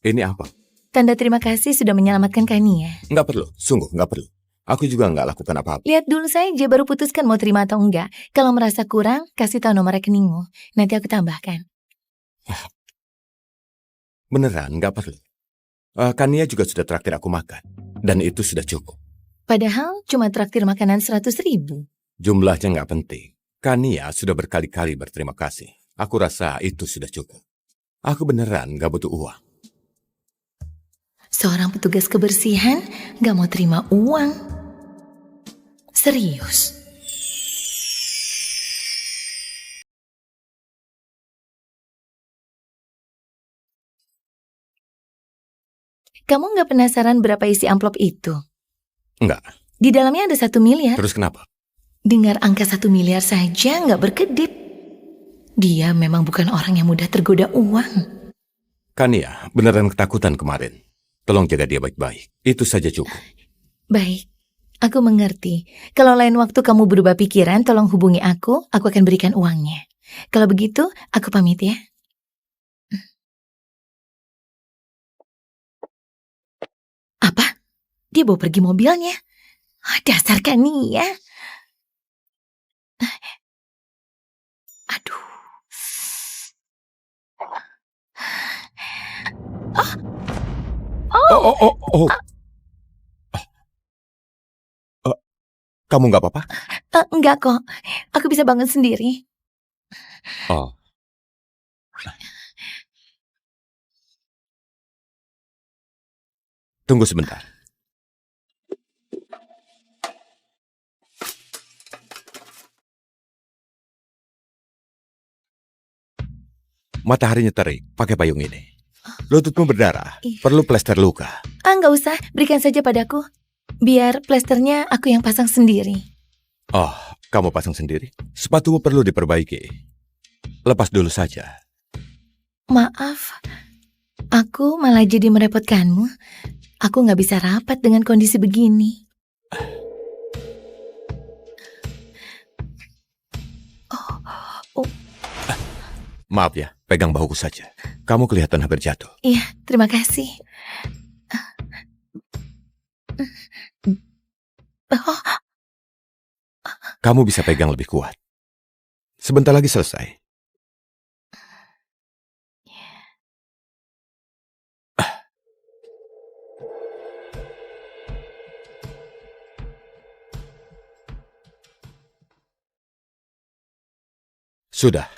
Ini apa? Tanda terima kasih sudah menyelamatkan Kania. Nggak perlu, sungguh nggak perlu. Aku juga nggak lakukan apa-apa. Lihat dulu saja, baru putuskan mau terima atau enggak. Kalau merasa kurang, kasih tahu nomor rekeningmu. Nanti aku tambahkan. Beneran, nggak perlu. Kania juga sudah traktir aku makan. Dan itu sudah cukup. Padahal cuma traktir makanan 100.000. Jumlahnya nggak penting. Kania sudah berkali-kali berterima kasih. Aku rasa itu sudah cukup. Aku beneran nggak butuh uang. Seorang petugas kebersihan nggak mau terima uang. Serius. Kamu nggak penasaran berapa isi amplop itu? Enggak. Di dalamnya ada 1 miliar. Terus kenapa? Dengar angka 1 miliar saja nggak berkedip. Dia memang bukan orang yang mudah tergoda uang. Kania beneran ketakutan kemarin. Tolong jaga dia baik-baik. Itu saja cukup. Baik, aku mengerti. Kalau lain waktu kamu berubah pikiran, tolong hubungi aku akan berikan uangnya. Kalau begitu, aku pamit ya. Apa? Dia bawa pergi mobilnya? Dasar Kania. Aduh. Kamu nggak apa-apa? Enggak kok, aku bisa bangun sendiri. Oh. Tunggu sebentar. Mataharinya terik, pakai payung ini. Lututmu berdarah, perlu plester luka. Nggak usah, berikan saja padaku. Biar plesternya aku yang pasang sendiri. Oh, kamu pasang sendiri? Sepatumu perlu diperbaiki. Lepas dulu saja. Maaf, aku malah jadi merepotkanmu. Aku nggak bisa rapat dengan kondisi begini. Maaf ya, pegang bahuku saja. Kamu kelihatan hampir jatuh. Iya, terima kasih. Kamu bisa pegang lebih kuat. Sebentar lagi selesai. Sudah.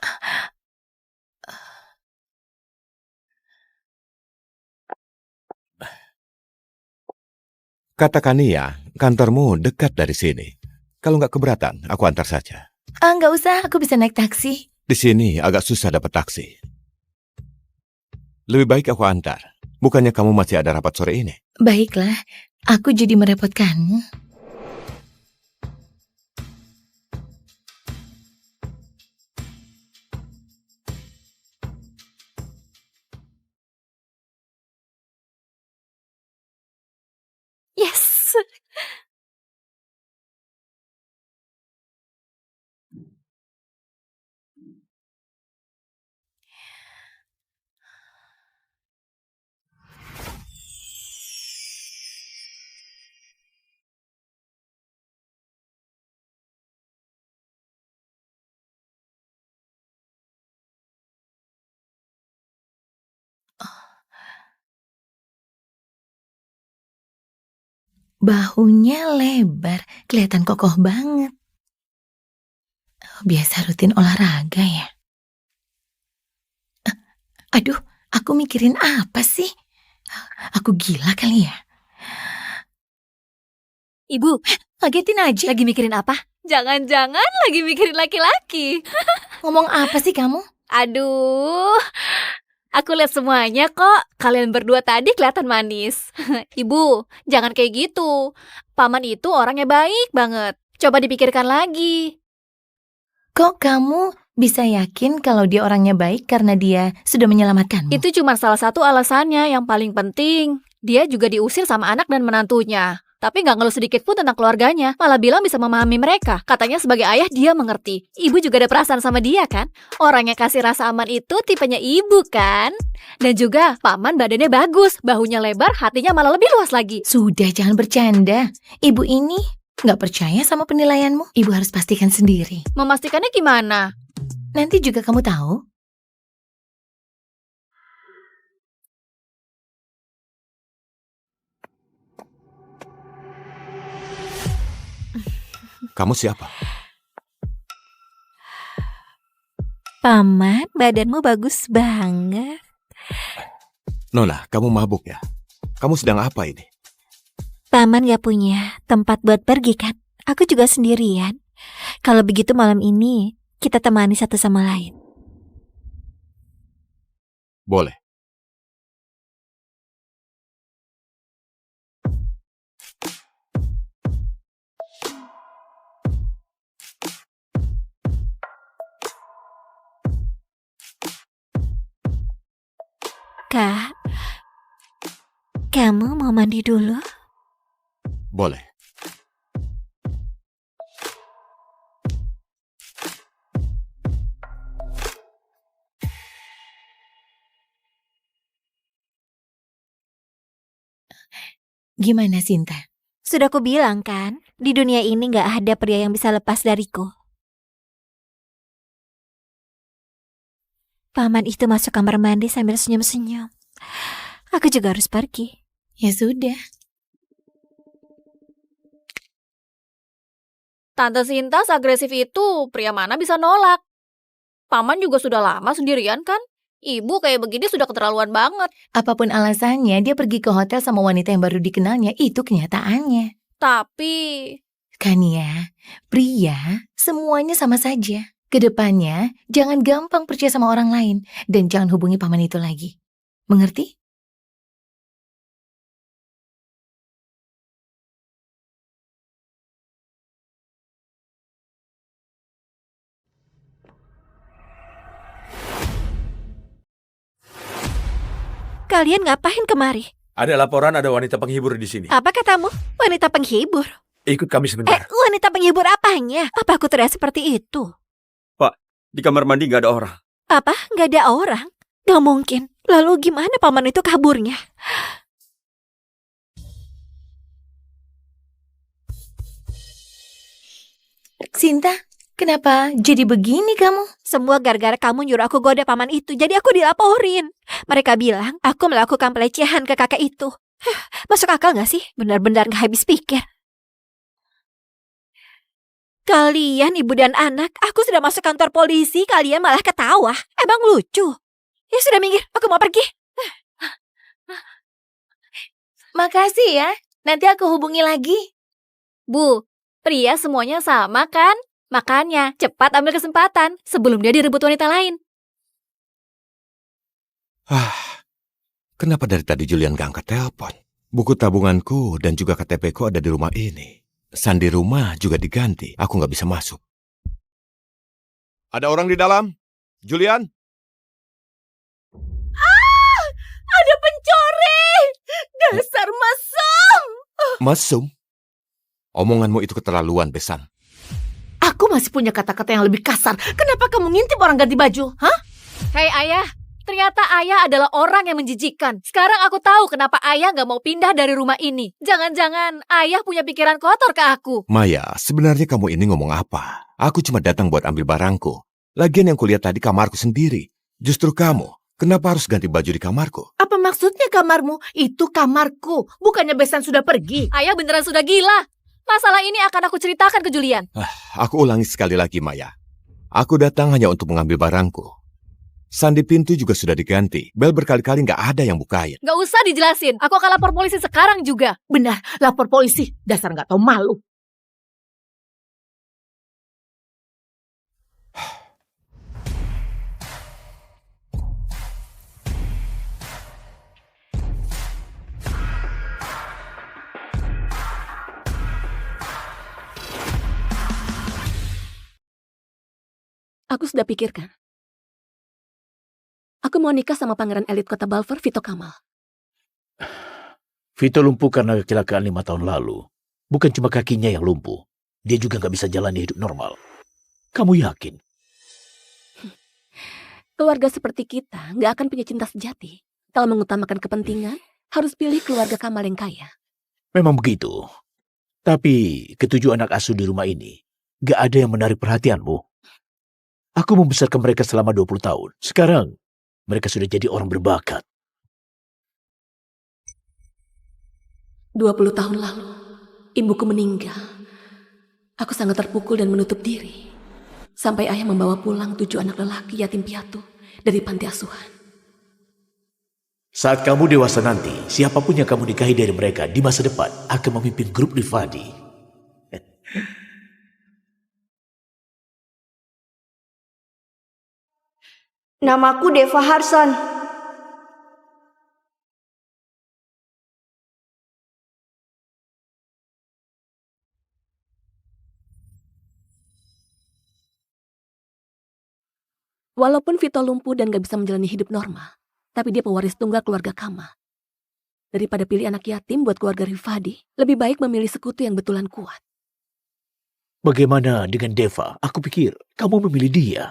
Katakan iya, kantormu dekat dari sini. Kalau nggak keberatan, aku antar saja. Nggak usah, aku bisa naik taksi. Di sini agak susah dapat taksi. Lebih baik aku antar. Bukannya kamu masih ada rapat sore ini? Baiklah, aku jadi merepotkanmu. Yes. Bahunya lebar, kelihatan kokoh banget. Biasa rutin olahraga ya. Aduh, aku mikirin apa sih? Aku gila kali ya? Ibu, ngagetin aja. Lagi mikirin apa? Jangan-jangan lagi mikirin laki-laki. Ngomong apa sih kamu? Aduh, aku lihat semuanya kok. Kalian berdua tadi kelihatan manis. Ibu, jangan kayak gitu. Paman itu orangnya baik banget. Coba dipikirkan lagi. Kok kamu bisa yakin kalau dia orangnya baik karena dia sudah menyelamatkanmu? Itu cuma salah satu alasannya. Yang paling penting, dia juga diusir sama anak dan menantunya. Tapi nggak ngeluh sedikit pun tentang keluarganya. Malah bilang bisa memahami mereka. Katanya sebagai ayah dia mengerti. Ibu juga ada perasaan sama dia kan? Orang yang kasih rasa aman itu tipenya ibu kan? Dan juga paman badannya bagus. Bahunya lebar, hatinya malah lebih luas lagi. Sudah, jangan bercanda. Ibu ini nggak percaya sama penilaianmu. Ibu harus pastikan sendiri. Memastikannya gimana? Nanti juga kamu tahu. Kamu siapa? Paman, badanmu bagus banget. Nona, kamu mabuk ya? Kamu sedang apa ini? Paman gak punya tempat buat pergi kan? Aku juga sendirian. Kalau begitu malam ini kita temani satu sama lain. Boleh. Kak, kamu mau mandi dulu? Boleh. Gimana, Sinta? Sudah aku bilang kan, di dunia ini gak ada pria yang bisa lepas dariku. Paman itu masuk kamar mandi sambil senyum-senyum. Aku juga harus pergi. Ya sudah. Tante Sinta seagresif itu, pria mana bisa nolak? Paman juga sudah lama sendirian kan? Ibu kayak begini sudah keterlaluan banget. Apapun alasannya, dia pergi ke hotel sama wanita yang baru dikenalnya. Itu kenyataannya. Tapi... Kan ya, pria semuanya sama saja. Kedepannya, jangan gampang percaya sama orang lain. Dan jangan hubungi paman itu lagi. Mengerti? Kalian ngapain kemari? Ada laporan ada wanita penghibur di sini. Apa katamu? Wanita penghibur? Ikut kami sebentar. Wanita penghibur apanya? Apa aku terlihat seperti itu? Pak, di kamar mandi nggak ada orang. Apa? Nggak ada orang? Nggak mungkin. Lalu gimana paman itu kaburnya? Sinta, kenapa jadi begini kamu? Semua gara-gara kamu nyuruh aku goda paman itu, jadi aku dilaporin. Mereka bilang aku melakukan pelecehan ke kakak itu. Masuk akal gak sih? Benar-benar gak habis pikir. Kalian ibu dan anak, aku sudah masuk kantor polisi, kalian malah ketawa. Emang lucu? Ya sudah minggir, aku mau pergi. Makasih ya, nanti aku hubungi lagi. Bu, pria semuanya sama kan? Makanya cepat ambil kesempatan sebelum dia direbut wanita lain. Kenapa dari tadi Julian gak angkat telepon? Buku tabunganku dan juga KTP-ku ada di rumah ini. Sandi rumah juga diganti. Aku nggak bisa masuk. Ada orang di dalam? Julian? Ada pencuri! Dasar mesum! Mesum? Omonganmu itu keterlaluan, Besan. Aku masih punya kata-kata yang lebih kasar. Kenapa kamu ngintip orang ganti baju? Hah? Hei ayah, ternyata ayah adalah orang yang menjijikan. Sekarang aku tahu kenapa ayah gak mau pindah dari rumah ini. Jangan-jangan ayah punya pikiran kotor ke aku. Maya, sebenarnya kamu ini ngomong apa? Aku cuma datang buat ambil barangku. Lagian yang kulihat tadi kamarku sendiri. Justru kamu, kenapa harus ganti baju di kamarku? Apa maksudnya kamarmu? Itu kamarku. Bukannya Besan sudah pergi. Ayah beneran sudah gila. Masalah ini akan aku ceritakan ke Julian. Aku ulangi sekali lagi, Maya. Aku datang hanya untuk mengambil barangku. Sandi pintu juga sudah diganti. Bel berkali-kali nggak ada yang bukain. Gak usah dijelasin. Aku akan lapor polisi sekarang juga. Benar, lapor polisi. Dasar nggak tahu malu. Aku sudah pikirkan. Aku mau nikah sama pangeran elit kota Balfour, Vito Kamal. Vito lumpuh karena kecelakaan 5 tahun lalu. Bukan cuma kakinya yang lumpuh. Dia juga nggak bisa jalani hidup normal. Kamu yakin? Keluarga seperti kita nggak akan punya cinta sejati. Kalau mengutamakan kepentingan, harus pilih keluarga Kamal yang kaya. Memang begitu. Tapi ketujuh anak asuh di rumah ini, nggak ada yang menarik perhatianmu. Aku membesarkan mereka selama 20 tahun. Sekarang, mereka sudah jadi orang berbakat. 20 tahun lalu, ibuku meninggal. Aku sangat terpukul dan menutup diri. Sampai ayah membawa pulang 7 anak lelaki yatim piatu dari panti asuhan. Saat kamu dewasa nanti, siapapun yang kamu nikahi dari mereka di masa depan akan memimpin grup Rifadi. Namaku Deva Harsan. Walaupun Vito lumpuh dan gak bisa menjalani hidup normal, tapi dia pewaris tunggal keluarga Kamal. Daripada pilih anak yatim buat keluarga Rifadi, lebih baik memilih sekutu yang betulan kuat. Bagaimana dengan Deva? Aku pikir kamu memilih dia.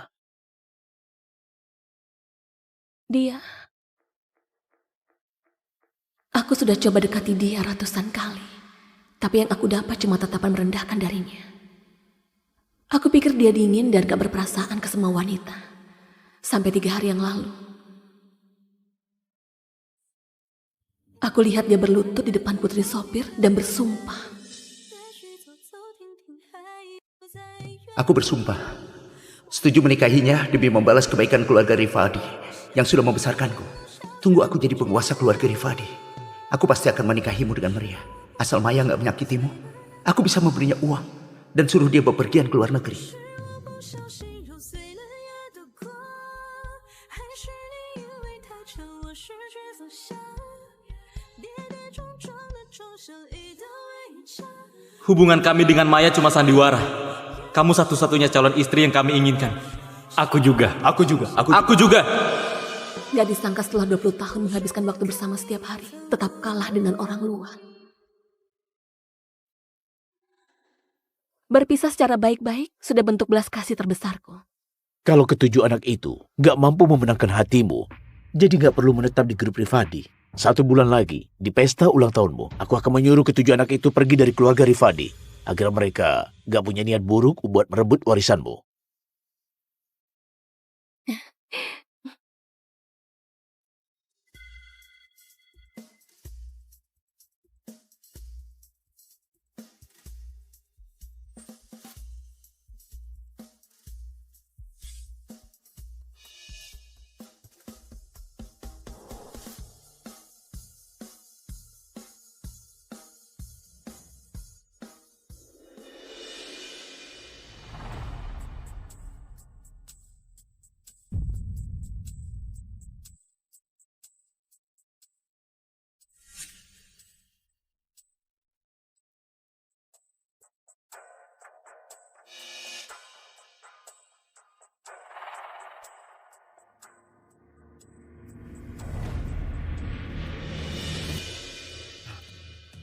Aku sudah coba dekati dia ratusan kali, tapi yang aku dapat cuma tatapan merendahkan darinya. Aku pikir dia dingin dan gak berperasaan ke semua wanita. Sampai 3 hari yang lalu. Aku lihat dia berlutut di depan putri sopir dan bersumpah. Aku bersumpah, setuju menikahinya demi membalas kebaikan keluarga Rifadi yang sudah membesarkanku. Tunggu aku jadi penguasa keluarga Rifadi. Aku pasti akan menikahimu dengan Maria. Asal Maya nggak menyakitimu, aku bisa memberinya uang dan suruh dia bepergian ke luar negeri. Hubungan kami dengan Maya cuma sandiwara. Kamu satu-satunya calon istri yang kami inginkan. Aku juga. Aku juga. Gak disangka setelah 20 tahun menghabiskan waktu bersama setiap hari, tetap kalah dengan orang luar. Berpisah secara baik-baik sudah bentuk belas kasih terbesarku. Kalau ketujuh anak itu gak mampu memenangkan hatimu, jadi gak perlu menetap di grup Rifadi. 1 bulan lagi, di pesta ulang tahunmu, aku akan menyuruh ketujuh anak itu pergi dari keluarga Rifadi, agar mereka gak punya niat buruk buat merebut warisanmu.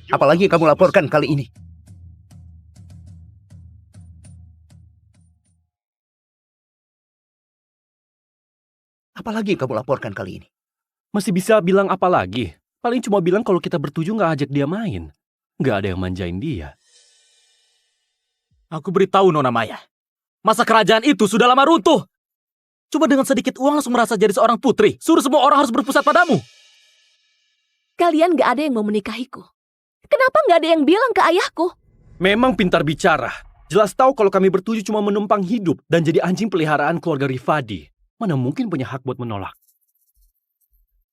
Apalagi yang kamu laporkan kali ini? Apalagi yang kamu laporkan kali ini? Masih bisa bilang apa lagi? Paling cuma bilang kalau kita bertujuh nggak ajak dia main. Nggak ada yang manjain dia. Aku beritahu Nona Maya, masa kerajaan itu sudah lama runtuh. Cuma dengan sedikit uang langsung merasa jadi seorang putri. Suruh semua orang harus berpusat padamu. Kalian gak ada yang mau menikahiku. Kenapa gak ada yang bilang ke ayahku? Memang pintar bicara. Jelas tahu kalau kami bertujuh cuma menumpang hidup dan jadi anjing peliharaan keluarga Rifadi. Mana mungkin punya hak buat menolak.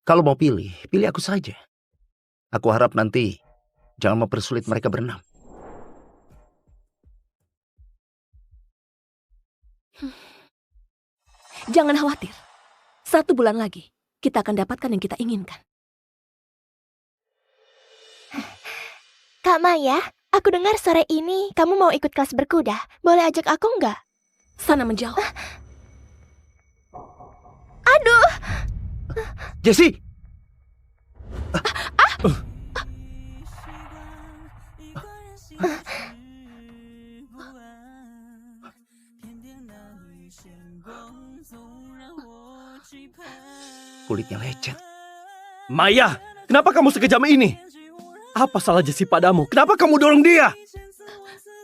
Kalau mau pilih, pilih aku saja. Aku harap nanti jangan mempersulit mereka berenam. Jangan khawatir. 1 bulan lagi, kita akan dapatkan yang kita inginkan. Kak Maya, aku dengar sore ini kamu mau ikut kelas berkuda. Boleh ajak aku nggak? Sana menjauh. Aduh! Jessie! Kulitnya lecet. Maya, kenapa kamu sekejam ini? Apa salah Jessie padamu? Kenapa kamu dorong dia?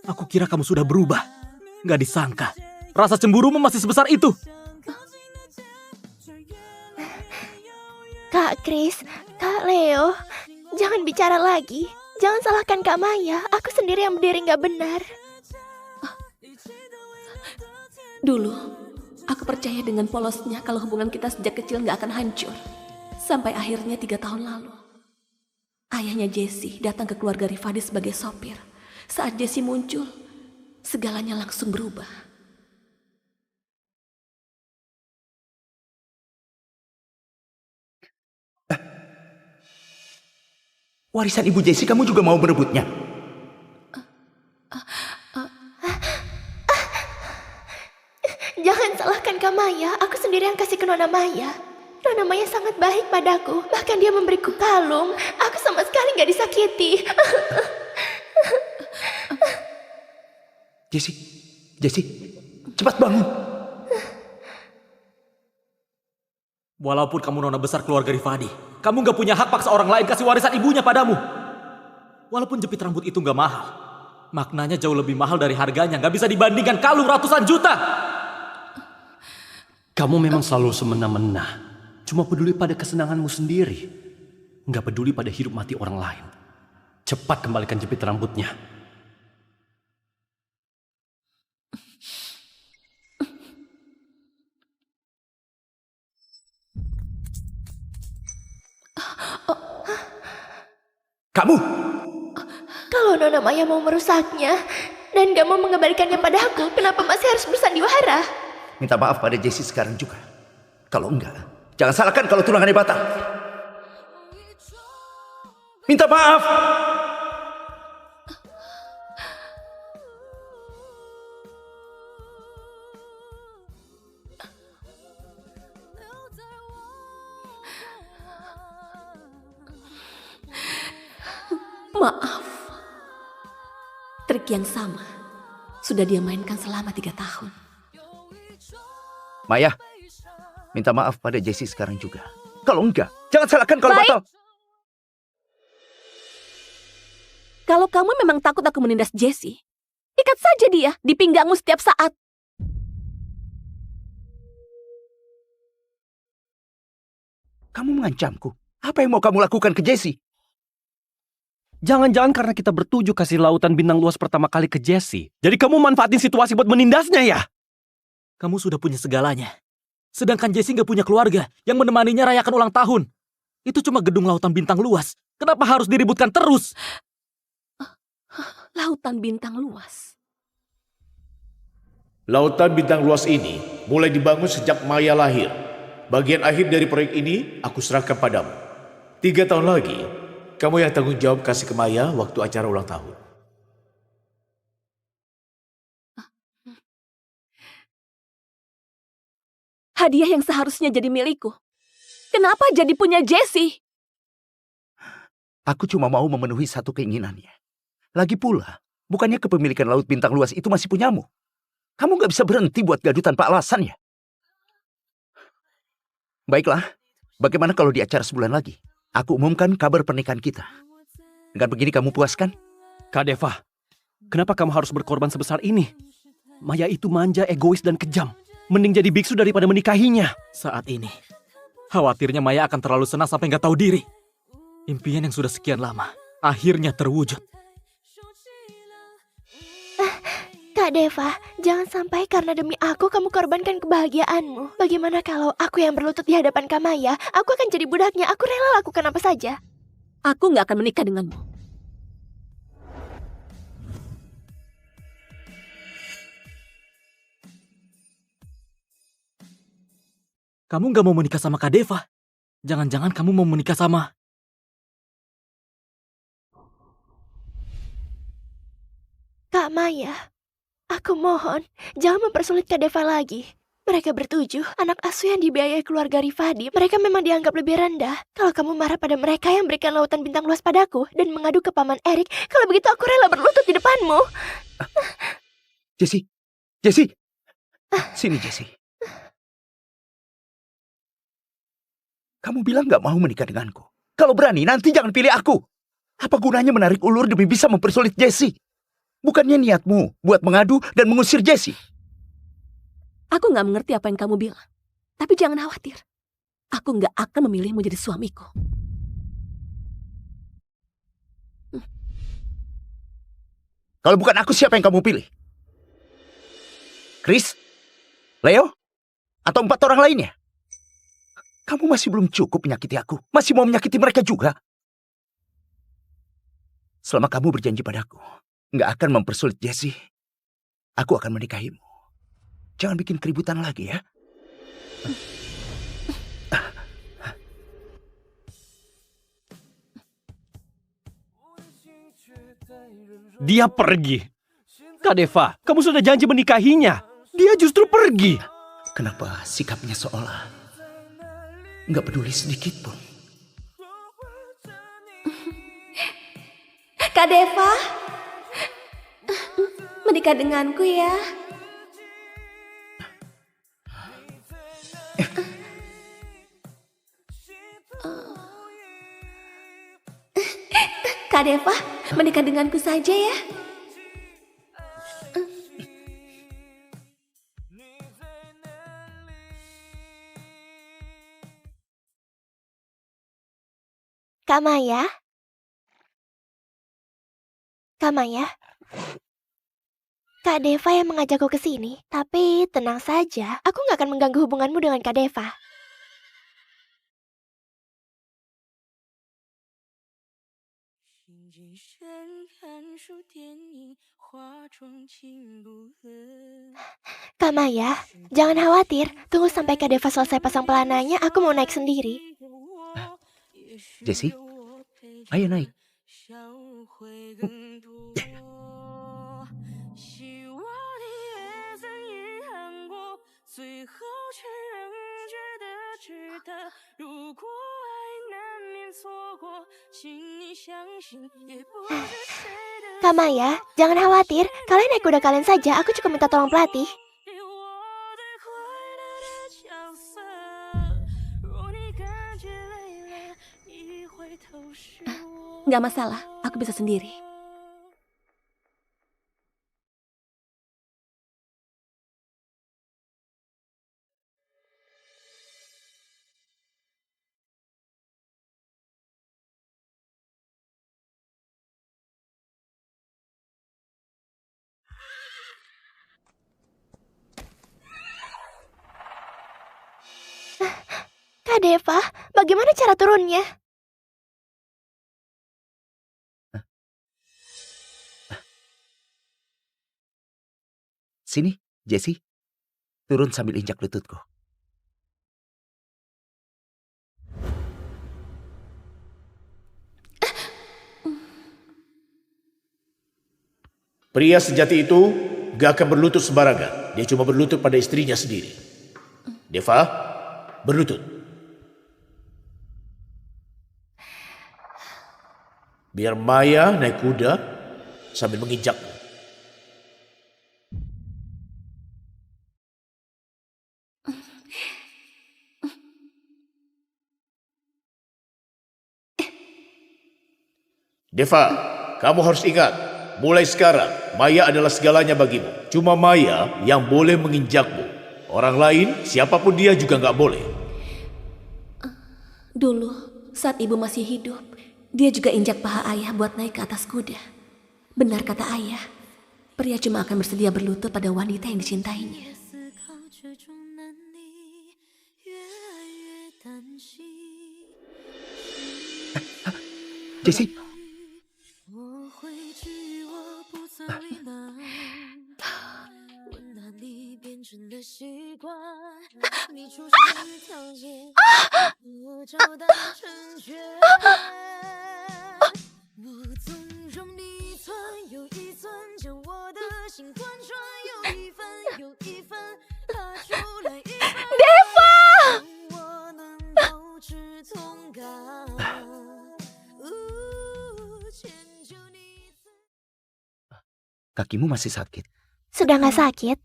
Aku kira kamu sudah berubah. Nggak disangka. Rasa cemburumu masih sebesar itu. Kak Chris, Kak Leo, jangan bicara lagi. Jangan salahkan Kak Maya. Aku sendiri yang berdiri nggak benar. Dulu, aku percaya dengan polosnya kalau hubungan kita sejak kecil nggak akan hancur. Sampai akhirnya 3 tahun lalu. Ayahnya Jessie datang ke keluarga Rifadi sebagai sopir. Saat Jessie muncul, segalanya langsung berubah. Warisan ibu Jessie kamu juga mau berebutnya? Jangan salahkan Kak Maya. Aku sendiri yang kasih ke Nona Maya. Nona Maya sangat baik padaku. Bahkan dia memberiku kalung. Aku sama sekali gak disakiti. Jessie, cepat bangun. Walaupun kamu nona besar keluarga Rifadi, kamu gak punya hak paksa orang lain kasih warisan ibunya padamu. Walaupun jepit rambut itu gak mahal, maknanya jauh lebih mahal dari harganya. Gak bisa dibandingkan kalung ratusan juta. Kamu memang selalu semena-mena. Cuma peduli pada kesenanganmu sendiri. nggak peduli pada hidup mati orang lain. Cepat kembalikan jepit rambutnya. Kamu! Kalau Nona Maya mau merusaknya dan gak mau mengembalikannya padaku, kenapa masih harus bersandiwara? Minta maaf pada Jessie sekarang juga. Kalau enggak, jangan salahkan kalau tunangannya batal. Minta maaf! Maaf. Trik yang sama sudah dia mainkan selama 3 tahun. Maya, minta maaf pada Jessie sekarang juga. Kalau enggak, jangan salahkan kalau batal. Kalau kamu memang takut aku menindas Jessie, ikat saja dia di pinggangmu setiap saat. Kamu mengancamku. Apa yang mau kamu lakukan ke Jessie? Jangan-jangan karena kita bertujuh kasih lautan bintang luas pertama kali ke Jessie, jadi kamu manfaatin situasi buat menindasnya ya? Kamu sudah punya segalanya. Sedangkan Jessie gak punya keluarga yang menemaninya rayakan ulang tahun. Itu cuma gedung lautan bintang luas. Kenapa harus diributkan terus? Lautan bintang luas. Lautan bintang luas ini mulai dibangun sejak Maya lahir. Bagian akhir dari proyek ini aku serahkan padamu. 3 tahun lagi, kamu yang tanggung jawab kasih ke Maya waktu acara ulang tahun. Hadiah yang seharusnya jadi milikku. Kenapa jadi punya Jessie? Aku cuma mau memenuhi satu keinginannya. Lagi pula, bukannya kepemilikan laut bintang luas itu masih punyamu. Kamu gak bisa berhenti buat gaduh tanpa alasan ya? Baiklah, bagaimana kalau di acara sebulan lagi aku umumkan kabar pernikahan kita? Dengan begini kamu puas kan? Kak Deva, kenapa kamu harus berkorban sebesar ini? Maya itu manja, egois, dan kejam. Mending jadi biksu daripada menikahinya. Saat ini, khawatirnya Maya akan terlalu senang sampai gak tahu diri. Impian yang sudah sekian lama, akhirnya terwujud. Kak Deva, jangan sampai karena demi aku kamu korbankan kebahagiaanmu. Bagaimana kalau aku yang berlutut di hadapan Kak Maya, aku akan jadi budaknya, aku rela lakukan apa saja. Aku nggak akan menikah denganmu. Kamu gak mau menikah sama Kak Deva? Jangan-jangan kamu mau menikah sama... Kak Maya, aku mohon, jangan mempersulit Kak Deva lagi. Mereka bertujuh, anak asuh yang dibiayai keluarga Rifadi. Mereka memang dianggap lebih rendah. Kalau kamu marah pada mereka yang berikan lautan bintang luas padaku dan mengadu ke Paman Erik, kalau begitu aku rela berlutut di depanmu. Jessie, Jessie, sini Jessie. Kamu bilang gak mau menikah denganku. Kalau berani, nanti jangan pilih aku. Apa gunanya menarik ulur demi bisa mempersulit Jessie? Bukannya niatmu buat mengadu dan mengusir Jessie? Aku nggak mengerti apa yang kamu bilang. Tapi jangan khawatir. Aku nggak akan memilihmu jadi suamiku. Kalau bukan aku, siapa yang kamu pilih? Chris? Leo? Atau 4 orang lainnya? Kamu masih belum cukup menyakiti aku. Masih mau menyakiti mereka juga. Selama kamu berjanji padaku nggak akan mempersulit Jessie, aku akan menikahimu. Jangan bikin keributan lagi ya. Dia pergi. Kak Deva, kamu sudah janji menikahinya. Dia justru pergi. Kenapa sikapnya seolah nggak peduli sedikit pun? Kak Deva, menikah denganku ya. Kak Deva, menikah denganku saja ya. Kak Maya? Kak Maya? Kak Deva yang mengajakku ke sini. Tapi tenang saja, aku nggak akan mengganggu hubunganmu dengan Kak Deva. Kak Maya, jangan khawatir. Tunggu sampai Kak Deva selesai pasang pelananya, aku mau naik sendiri. Jessie, ayo naik. Kak Maya, jangan khawatir. Kalian naik kuda kalian saja, aku cukup minta tolong pelatih. Nggak masalah, aku bisa sendiri. Kak Deva, bagaimana cara turunnya? Sini, Jessie. Turun sambil injak lututku. Pria sejati itu gak akan berlutut sembarangan. Dia cuma berlutut pada istrinya sendiri. Deva, berlutut. Biar Maya naik kuda sambil menginjakmu. Deva, kamu harus ingat, mulai sekarang Maya adalah segalanya bagimu. Cuma Maya yang boleh menginjakmu. Orang lain, siapapun dia juga nggak boleh. Dulu, saat ibu masih hidup, dia juga injak paha ayah buat naik ke atas kuda. Benar kata ayah, pria cuma akan bersedia berlutut pada wanita yang dicintainya. Jessie. Deva! Kakimu masih sakit. Sudah nggak sakit?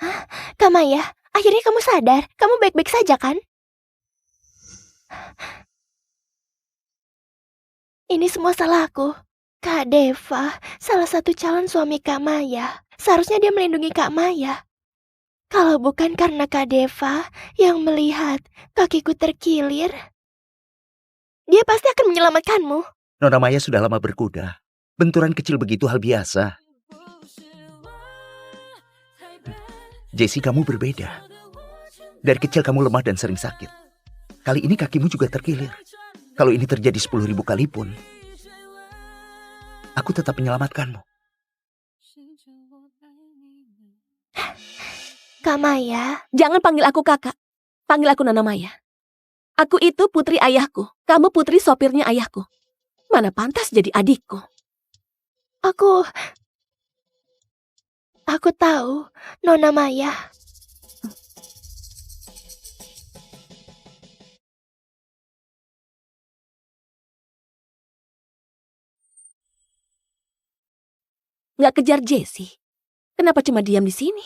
Hah? Kak Maya, akhirnya kamu sadar. Kamu baik-baik saja kan? Ini semua salahku. Kak Deva, salah satu calon suami Kak Maya. Seharusnya dia melindungi Kak Maya. Kalau bukan karena Kak Deva yang melihat kakiku terkilir, dia pasti akan menyelamatkanmu. Nona Maya sudah lama berkuda. Benturan kecil begitu hal biasa. Jessie, kamu berbeda. Dari kecil kamu lemah dan sering sakit. Kali ini kakimu juga terkilir. Kalau ini terjadi 10.000 kali pun, aku tetap menyelamatkanmu. Kak Maya. Jangan panggil aku kakak. Panggil aku Nona Maya. Aku itu putri ayahku. Kamu putri sopirnya ayahku. Mana pantas jadi adikku. Aku tahu, Nona Maya. Nggak kejar Jessie. Kenapa cuma diam di sini?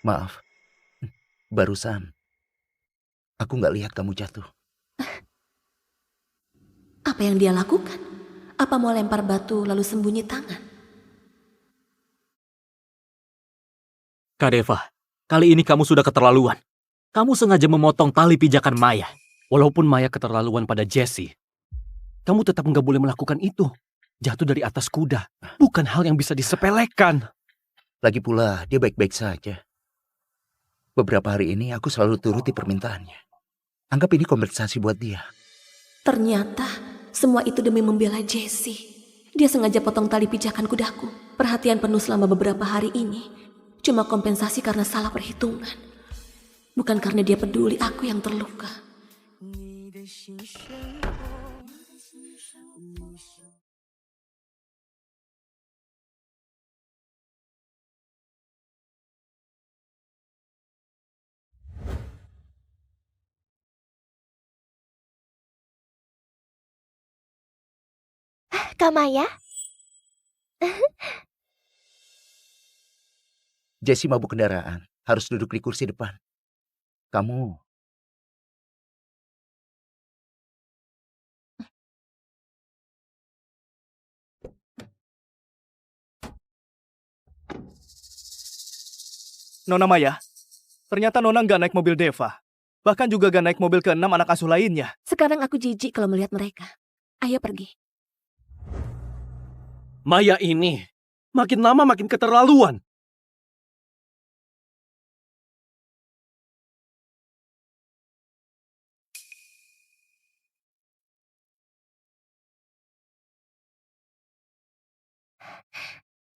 Maaf, barusan aku nggak lihat kamu jatuh. Apa yang dia lakukan? Apa mau lempar batu lalu sembunyi tangan? Kak Deva, kali ini kamu sudah keterlaluan. Kamu sengaja memotong tali pijakan Maya. Walaupun Maya keterlaluan pada Jesse, kamu tetap nggak boleh melakukan itu. Jatuh dari atas kuda bukan hal yang bisa disepelekan. Lagi pula dia baik-baik saja. Beberapa hari ini aku selalu turuti permintaannya. Anggap ini kompensasi buat dia. Ternyata semua itu demi membela Jesse. Dia sengaja potong tali pijakan kudaku. Perhatian penuh selama beberapa hari ini. Cuma kompensasi karena salah perhitungan. Bukan karena dia peduli aku yang terluka. Kak Maya? Jessie mabuk kendaraan, harus duduk di kursi depan. Kamu Nona Maya, ternyata Nona nggak naik mobil Deva. Bahkan juga gak naik mobil ke-6 anak asuh lainnya. Sekarang aku jijik kalau melihat mereka. Ayo pergi. Maya ini makin lama makin keterlaluan.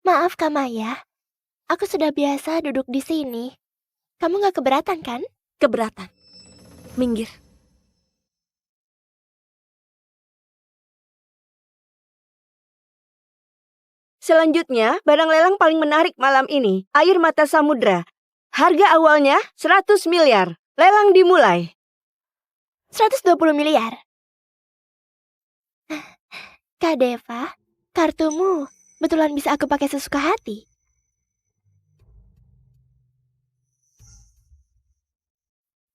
Maaf Kak Maya, aku sudah biasa duduk di sini. Kamu gak keberatan kan? Keberatan. Minggir. Selanjutnya, barang lelang paling menarik malam ini, air mata samudra. Harga awalnya 100 miliar. Lelang dimulai. 120 miliar. Kak Deva, kartumu betulan bisa aku pakai sesuka hati.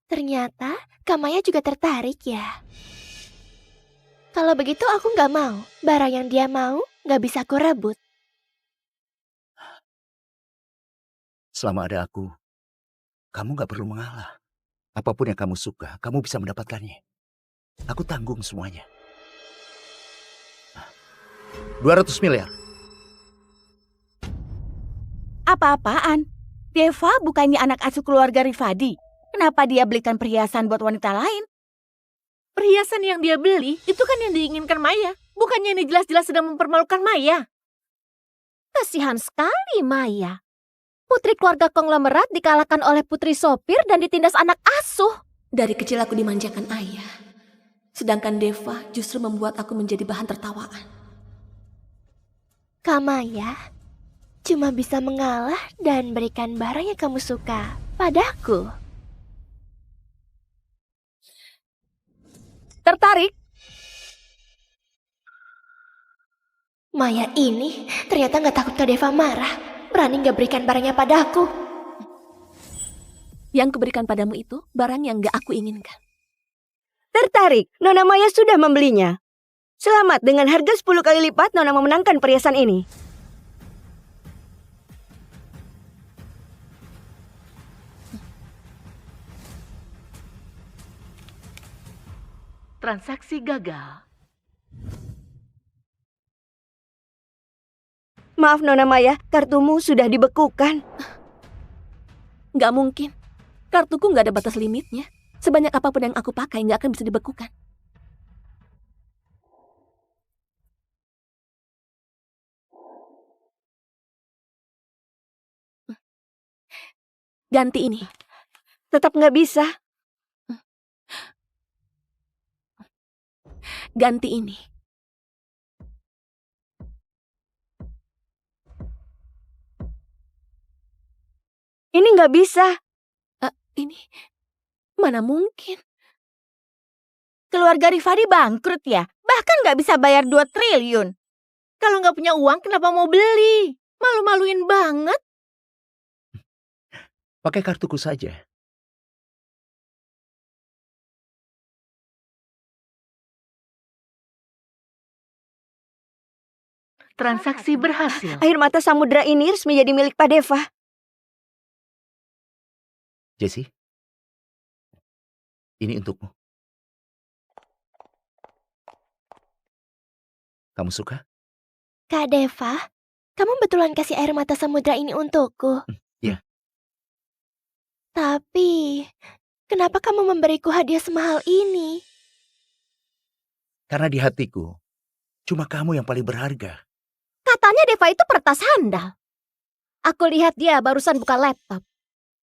Ternyata Kak Maya juga tertarik ya. Kalau begitu aku nggak mau. Barang yang dia mau nggak bisa aku rebut. selama ada aku, kamu gak perlu mengalah. Apapun yang kamu suka, kamu bisa mendapatkannya. Aku tanggung semuanya. 200 miliar. Apa-apaan? Deva bukannya anak asuh keluarga Rifadi. Kenapa dia belikan perhiasan buat wanita lain? Perhiasan yang dia beli itu kan yang diinginkan Maya. Bukannya ini jelas-jelas sedang mempermalukan Maya. Kasihan sekali Maya. Putri keluarga konglomerat dikalahkan oleh putri sopir dan ditindas anak asuh. Dari kecil aku dimanjakan ayah. Sedangkan Deva justru membuat aku menjadi bahan tertawaan. Kak Maya cuma bisa mengalah dan berikan barang yang kamu suka padaku. Tertarik? Maya ini ternyata gak takut Kak Deva marah. Berani gak berikan barangnya padaku. Yang kuberikan padamu itu barang yang gak aku inginkan. Tertarik, Nona Maya sudah membelinya. Selamat, dengan harga 10 kali lipat Nona memenangkan perhiasan ini. Transaksi gagal. Maaf Nona Maya, kartumu sudah dibekukan. Gak mungkin. Kartuku gak ada batas limitnya. Sebanyak apapun yang aku pakai gak akan bisa dibekukan. Ganti ini. Tetap gak bisa. Ganti ini. Ini gak bisa. Ini mana mungkin? Keluarga Rifadi bangkrut ya? Bahkan gak bisa bayar 2 triliun. Kalau gak punya uang kenapa mau beli? Malu-maluin banget. Pakai kartuku saja. Transaksi berhasil. Air mata samudra ini resmi jadi milik Pak Deva. Jessie, ini untukmu. Kamu suka? Kak Deva, kamu betulan kasih air mata samudra ini untukku. Iya. Tapi, kenapa kamu memberiku hadiah semahal ini? Karena di hatiku, cuma kamu yang paling berharga. Katanya Deva itu peretas handal. Aku lihat dia barusan buka laptop.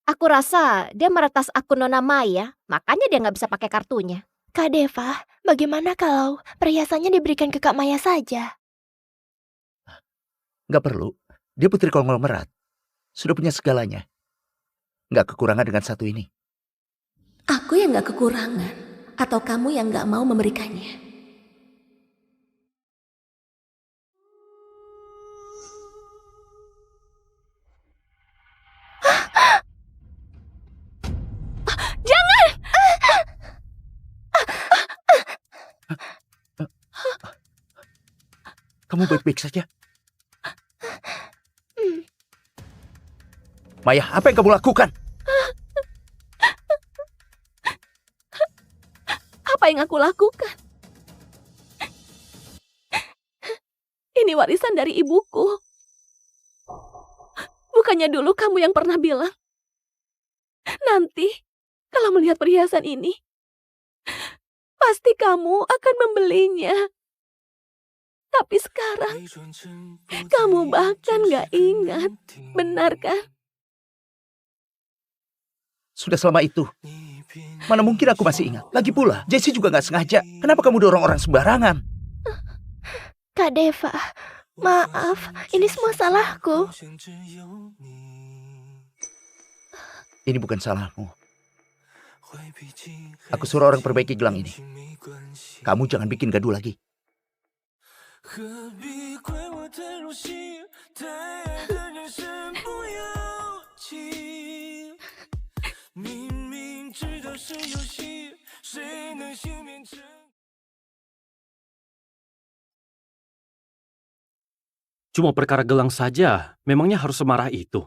Aku rasa dia meretas akun Nona Maya, makanya dia nggak bisa pakai kartunya. Kak Deva, bagaimana kalau perhiasannya diberikan ke Kak Maya saja? Nggak perlu. Dia putri konglomerat. Sudah punya segalanya. Nggak kekurangan dengan satu ini. Aku yang gak kekurangan, atau kamu yang gak mau memberikannya? Jangan! Kamu baik-baik saja? Maya, apa yang kamu lakukan? Apa yang aku lakukan? Ini warisan dari ibuku. Bukannya dulu kamu yang pernah bilang, nanti kalau melihat perhiasan ini, pasti kamu akan membelinya. Tapi sekarang, kamu bahkan gak ingat. Benar kan? Sudah selama itu. Mana mungkin aku masih ingat. Lagi pula, Jessie juga gak sengaja. Kenapa kamu dorong orang sembarangan? Kak Deva, maaf, ini semua salahku. Ini bukan salahmu. Aku suruh orang perbaiki gelang ini. Kamu jangan bikin gaduh lagi. Cuma perkara gelang saja, memangnya harus semarah itu?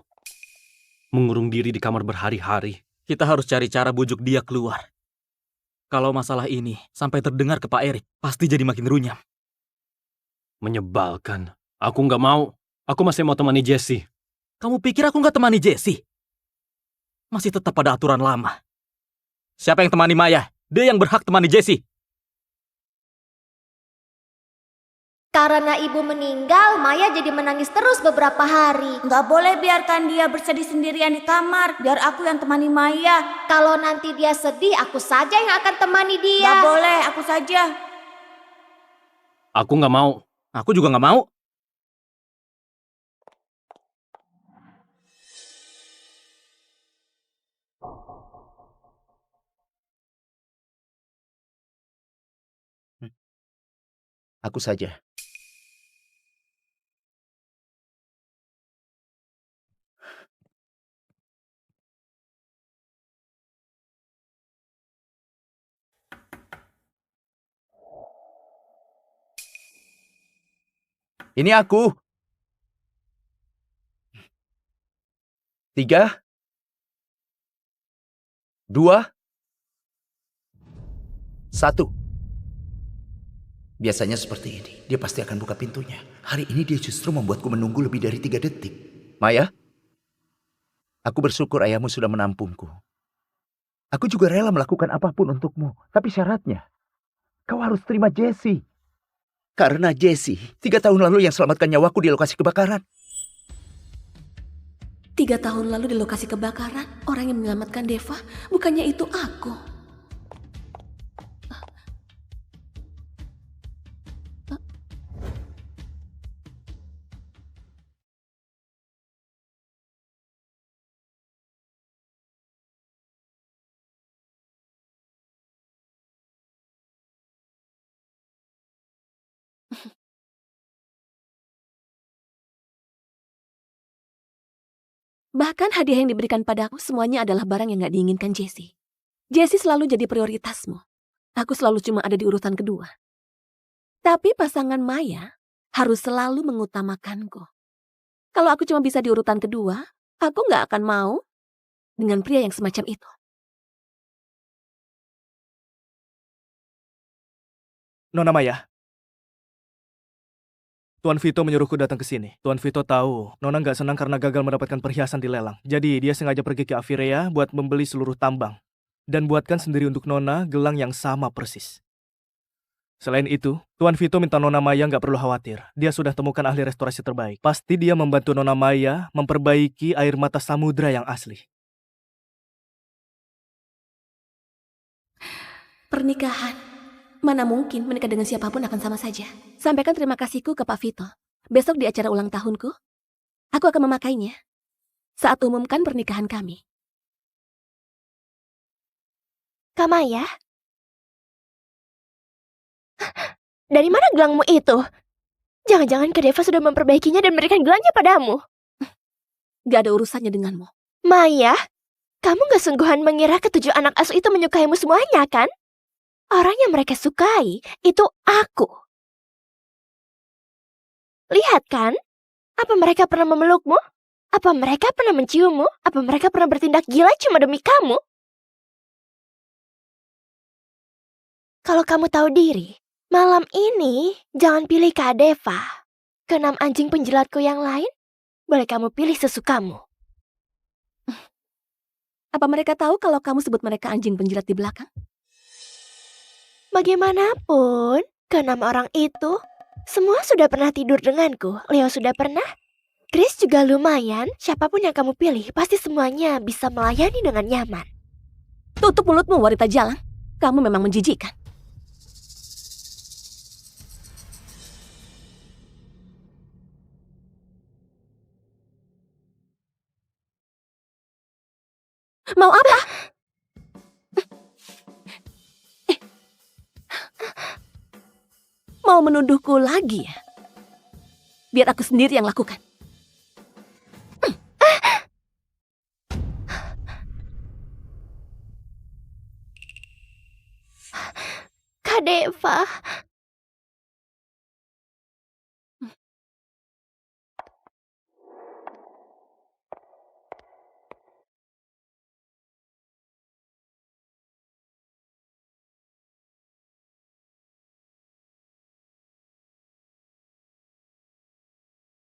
Mengurung diri di kamar berhari-hari. Kita harus cari cara bujuk dia keluar. Kalau masalah ini sampai terdengar ke Pak Erik, pasti jadi makin runyam. Menyebalkan. Aku nggak mau. Aku masih mau temani Jessie. Kamu pikir aku nggak temani Jessie? Masih tetap pada aturan lama. Siapa yang temani Maya? Dia yang berhak temani Jessie. Karena ibu meninggal, Maya jadi menangis terus beberapa hari. Nggak boleh biarkan dia bersedih sendirian di kamar. Biar aku yang temani Maya. Kalau nanti dia sedih, aku saja yang akan temani dia. Nggak boleh, aku saja. Aku nggak mau. Aku juga nggak mau. Aku saja. Ini aku. 3, 2, 1. Biasanya seperti ini. Dia pasti akan buka pintunya. Hari ini dia justru membuatku menunggu lebih dari 3 detik. Maya, aku bersyukur ayahmu sudah menampungku. Aku juga rela melakukan apapun untukmu. Tapi syaratnya, kau harus terima Jessie. Karena Jessie, 3 tahun lalu yang selamatkan nyawaku di lokasi kebakaran. 3 tahun lalu di lokasi kebakaran, orang yang menyelamatkan Deva, bukannya itu aku. Bahkan hadiah yang diberikan padaku semuanya adalah barang yang gak diinginkan Jessie. Jessie selalu jadi prioritasmu. Aku selalu cuma ada di urutan kedua. Tapi pasangan Maya harus selalu mengutamakanku. Kalau aku cuma bisa di urutan kedua, aku gak akan mau dengan pria yang semacam itu. Nona Maya. Tuan Vito menyuruhku datang ke sini. Tuan Vito tahu Nona nggak senang karena gagal mendapatkan perhiasan di lelang. Jadi dia sengaja pergi ke Avirea buat membeli seluruh tambang. Dan buatkan sendiri untuk Nona gelang yang sama persis. Selain itu, Tuan Vito minta Nona Maya nggak perlu khawatir. Dia sudah temukan ahli restorasi terbaik. Pasti dia membantu Nona Maya memperbaiki air mata samudra yang asli. Pernikahan. Mana mungkin menikah dengan siapapun akan sama saja. Sampaikan terima kasihku ke Pak Vito. Besok di acara ulang tahunku, aku akan memakainya saat umumkan pernikahan kami. Kak Maya? Dari mana gelangmu itu? Jangan-jangan Kak Deva sudah memperbaikinya dan memberikan gelangnya padamu. Gak ada urusannya denganmu. Maya, kamu gak sungguhan mengira ketujuh anak asuh itu menyukaimu semuanya, kan? Orang yang mereka sukai itu aku. Lihat kan? Apa mereka pernah memelukmu? Apa mereka pernah menciummu? Apa mereka pernah bertindak gila cuma demi kamu? Kalau kamu tahu diri, malam ini jangan pilih Kak Deva. Keenam anjing penjilatku yang lain, boleh kamu pilih sesukamu. Apa mereka tahu kalau kamu sebut mereka anjing penjilat di belakang? Bagaimanapun, keenam orang itu semua sudah pernah tidur denganku. Leo sudah pernah, Chris juga lumayan. Siapapun yang kamu pilih, pasti semuanya bisa melayani dengan nyaman. Tutup mulutmu, wanita jalang. Kamu memang menjijikkan. Mau apa? Mau menuduhku lagi ya? Biar aku sendiri yang lakukan. Kak Deva.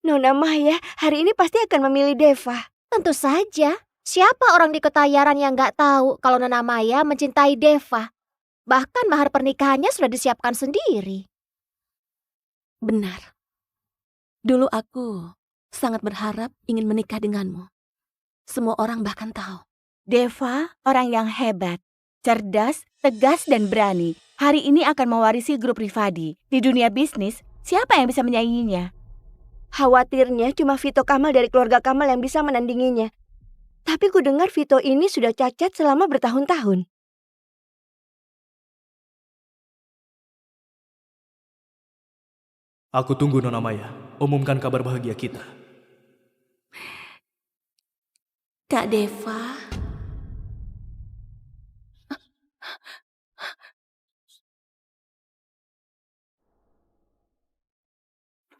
Nona Maya hari ini pasti akan memilih Deva. Tentu saja. Siapa orang di Ketayaran yang gak tahu kalau Nona Maya mencintai Deva? Bahkan mahar pernikahannya sudah disiapkan sendiri. Benar. Dulu aku sangat berharap ingin menikah denganmu. Semua orang bahkan tahu. Deva orang yang hebat, cerdas, tegas, dan berani. Hari ini akan mewarisi grup Rifadi. Di dunia bisnis, siapa yang bisa menyainginya? Khawatirnya cuma Vito Kamal dari keluarga Kamal yang bisa menandinginya. Tapi ku dengar Vito ini sudah cacat selama bertahun-tahun. Aku tunggu Nona Maya. Umumkan kabar bahagia kita. Kak Deva.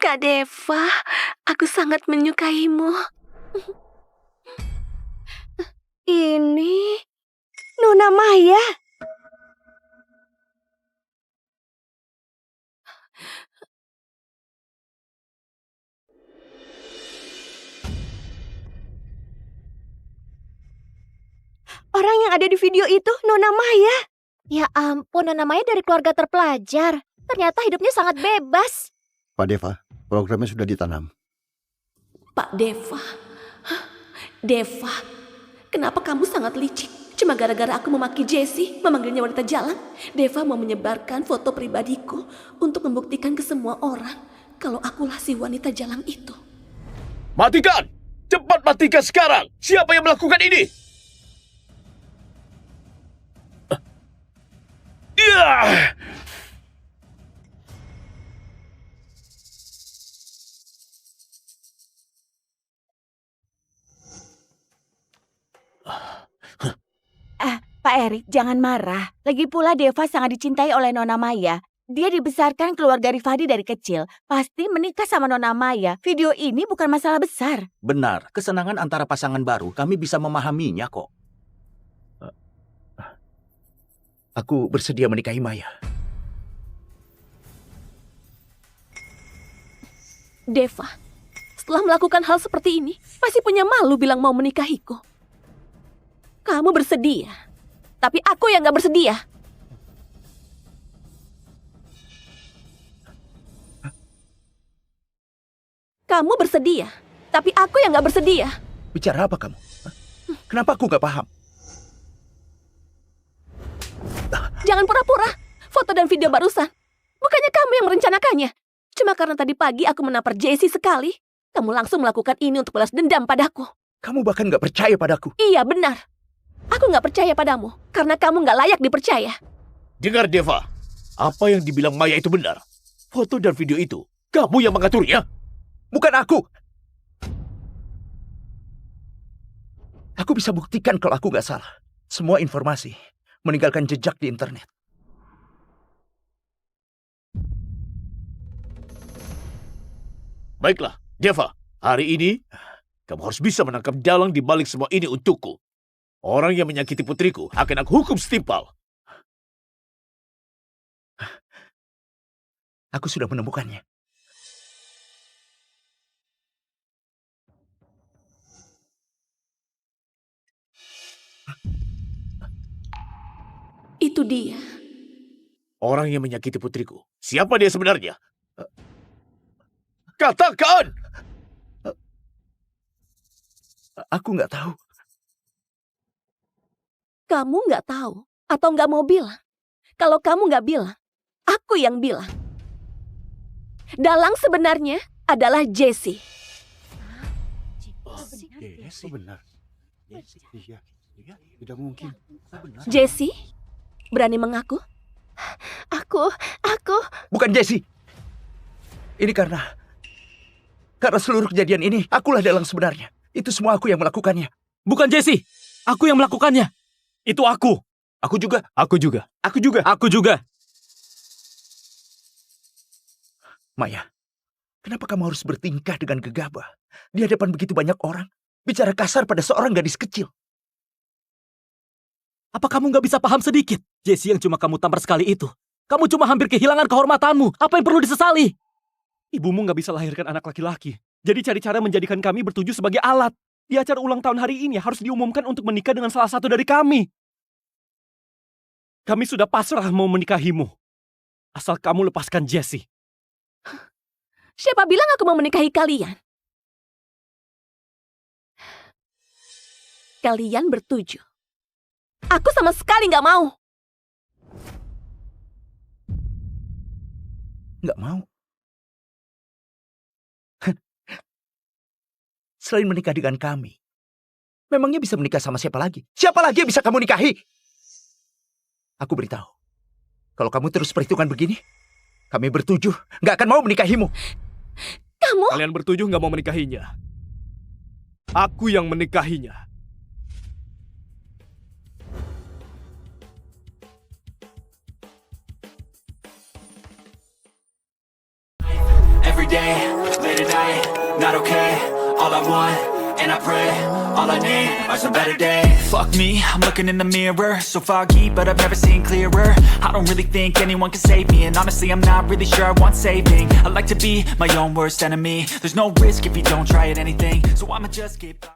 Kak Deva, aku sangat menyukaimu. Ini Nona Maya. Orang yang ada di video itu Nona Maya. Ya ampun, Nona Maya dari keluarga terpelajar. Ternyata hidupnya sangat bebas. Pak Deva, programnya sudah ditanam. Pak Deva. Deva, kenapa kamu sangat licik? Cuma gara-gara aku memaki Jessie, memanggilnya wanita jalan. Deva mau menyebarkan foto pribadiku untuk membuktikan ke semua orang kalau akulah si wanita jalan itu. Matikan! Cepat matikan sekarang! Siapa yang melakukan ini? Pak Erik, jangan marah. Lagi pula Deva sangat dicintai oleh Nona Maya. Dia dibesarkan keluarga Rifadi dari kecil. Pasti menikah sama Nona Maya. Video ini bukan masalah besar. Benar, kesenangan antara pasangan baru kami bisa memahaminya kok. Aku bersedia menikahi Maya. Deva, setelah melakukan hal seperti ini, masih punya malu bilang mau menikahiku. Kamu bersedia, tapi aku yang gak bersedia. Kamu bersedia, tapi aku yang gak bersedia. Bicara apa kamu? Hah? Kenapa aku gak paham? Jangan pura-pura. Foto dan video barusan. Bukannya kamu yang merencanakannya. Cuma karena tadi pagi aku menampar Jessie sekali, kamu langsung melakukan ini untuk balas dendam padaku. Kamu bahkan gak percaya padaku. Iya, benar. Aku gak percaya padamu, karena kamu gak layak dipercaya. Dengar Deva, apa yang dibilang Maya itu benar. Foto dan video itu, kamu yang mengaturnya. Bukan aku. Aku bisa buktikan kalau aku gak salah. Semua informasi meninggalkan jejak di internet. Baiklah, Deva, hari ini kamu harus bisa menangkap dalang di balik semua ini untukku. Orang yang menyakiti putriku akan aku hukum setimpal. Aku sudah menemukannya. Itu dia. Orang yang menyakiti putriku. Siapa dia sebenarnya? Katakan! Aku nggak tahu. Kamu nggak tahu atau nggak mau bilang? Kalau kamu nggak bilang, aku yang bilang. Dalang sebenarnya adalah Jessie. Jessie benar. Iya, tidak mungkin. Jessie, berani mengaku? Aku. Bukan Jessie. Ini karena seluruh kejadian ini, akulah dalang sebenarnya. Itu semua aku yang melakukannya. Bukan Jessie, aku yang melakukannya. Itu aku. Aku juga. Aku juga. Aku juga. Aku juga. Maya, kenapa kamu harus bertingkah dengan gegabah di hadapan begitu banyak orang? Bicara kasar pada seorang gadis kecil. Apa kamu nggak bisa paham sedikit? Jessie yang cuma kamu tampar sekali itu. Kamu cuma hampir kehilangan kehormatanmu. Apa yang perlu disesali? Ibumu nggak bisa lahirkan anak laki-laki. Jadi cari cara menjadikan kami bertujuh sebagai alat. Di acara ulang tahun hari ini harus diumumkan untuk menikah dengan salah satu dari kami. Kami sudah pasrah mau menikahimu. Asal kamu lepaskan Jessie. Siapa bilang aku mau menikahi kalian? Kalian bertujuh. Aku sama sekali nggak mau. Nggak mau? Selain menikah dengan kami, memangnya bisa menikah sama siapa lagi? Siapa lagi yang bisa kamu nikahi? Aku beritahu, kalau kamu terus perhitungan begini, kami bertujuh nggak akan mau menikahimu. Kamu? Kalian bertujuh nggak mau menikahinya. Aku yang menikahinya. Every day, late at night, not okay. All I want, and I pray, all I need are some better days. Fuck me, I'm looking in the mirror, so foggy, but I've never seen clearer. I don't really think anyone can save me, and honestly I'm not really sure I want saving. I like to be my own worst enemy. There's no risk if you don't try at anything, so I'ma just keep